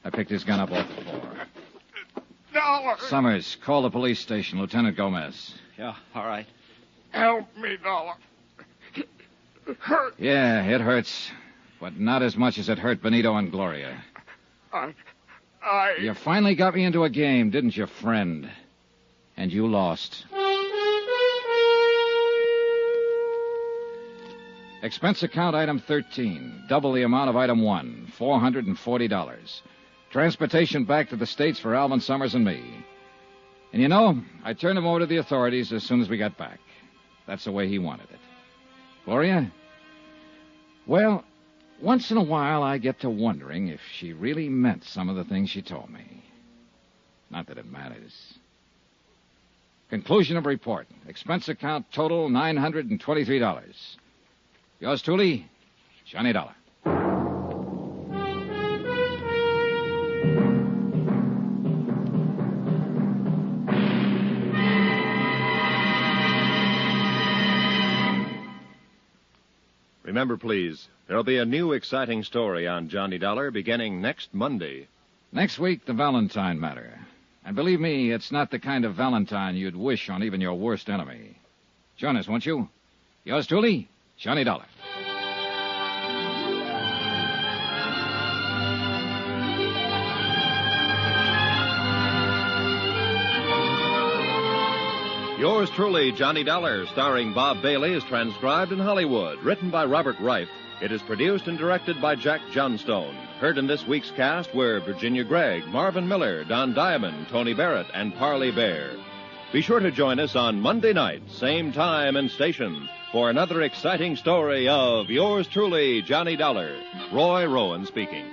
B: I picked his gun up off the floor.
E: Dollar!
B: Summers, call the police station. Lieutenant Gomez.
H: Yeah, all right.
E: Help me, Dollar. It hurts.
B: Yeah, it hurts. But not as much as it hurt Benito and Gloria. You finally got me into a game, didn't you, friend? And you lost. Expense account item 13. Double the amount of item 1. $440. Transportation back to the States for Alvin Summers and me. And you know, I turned him over to the authorities as soon as we got back. That's the way he wanted it. Gloria? Well, once in a while I get to wondering if she really meant some of the things she told me. Not that it matters. Conclusion of report. Expense account total $923. Yours truly, Johnny Dollar.
A: Remember, please, there'll be a new exciting story on Johnny Dollar beginning next Monday.
B: Next week, the Valentine matter. And believe me, it's not the kind of Valentine you'd wish on even your worst enemy. Join us, won't you? Yours truly, Johnny Dollar.
A: Yours truly, Johnny Dollar, starring Bob Bailey, is transcribed in Hollywood. Written by Robert Reif. It is produced and directed by Jack Johnstone. Heard in this week's cast were Virginia Gregg, Marvin Miller, Don Diamond, Tony Barrett, and Parley Bear. Be sure to join us on Monday night, same time and station, for another exciting story of Yours truly, Johnny Dollar. Roy Rowan speaking.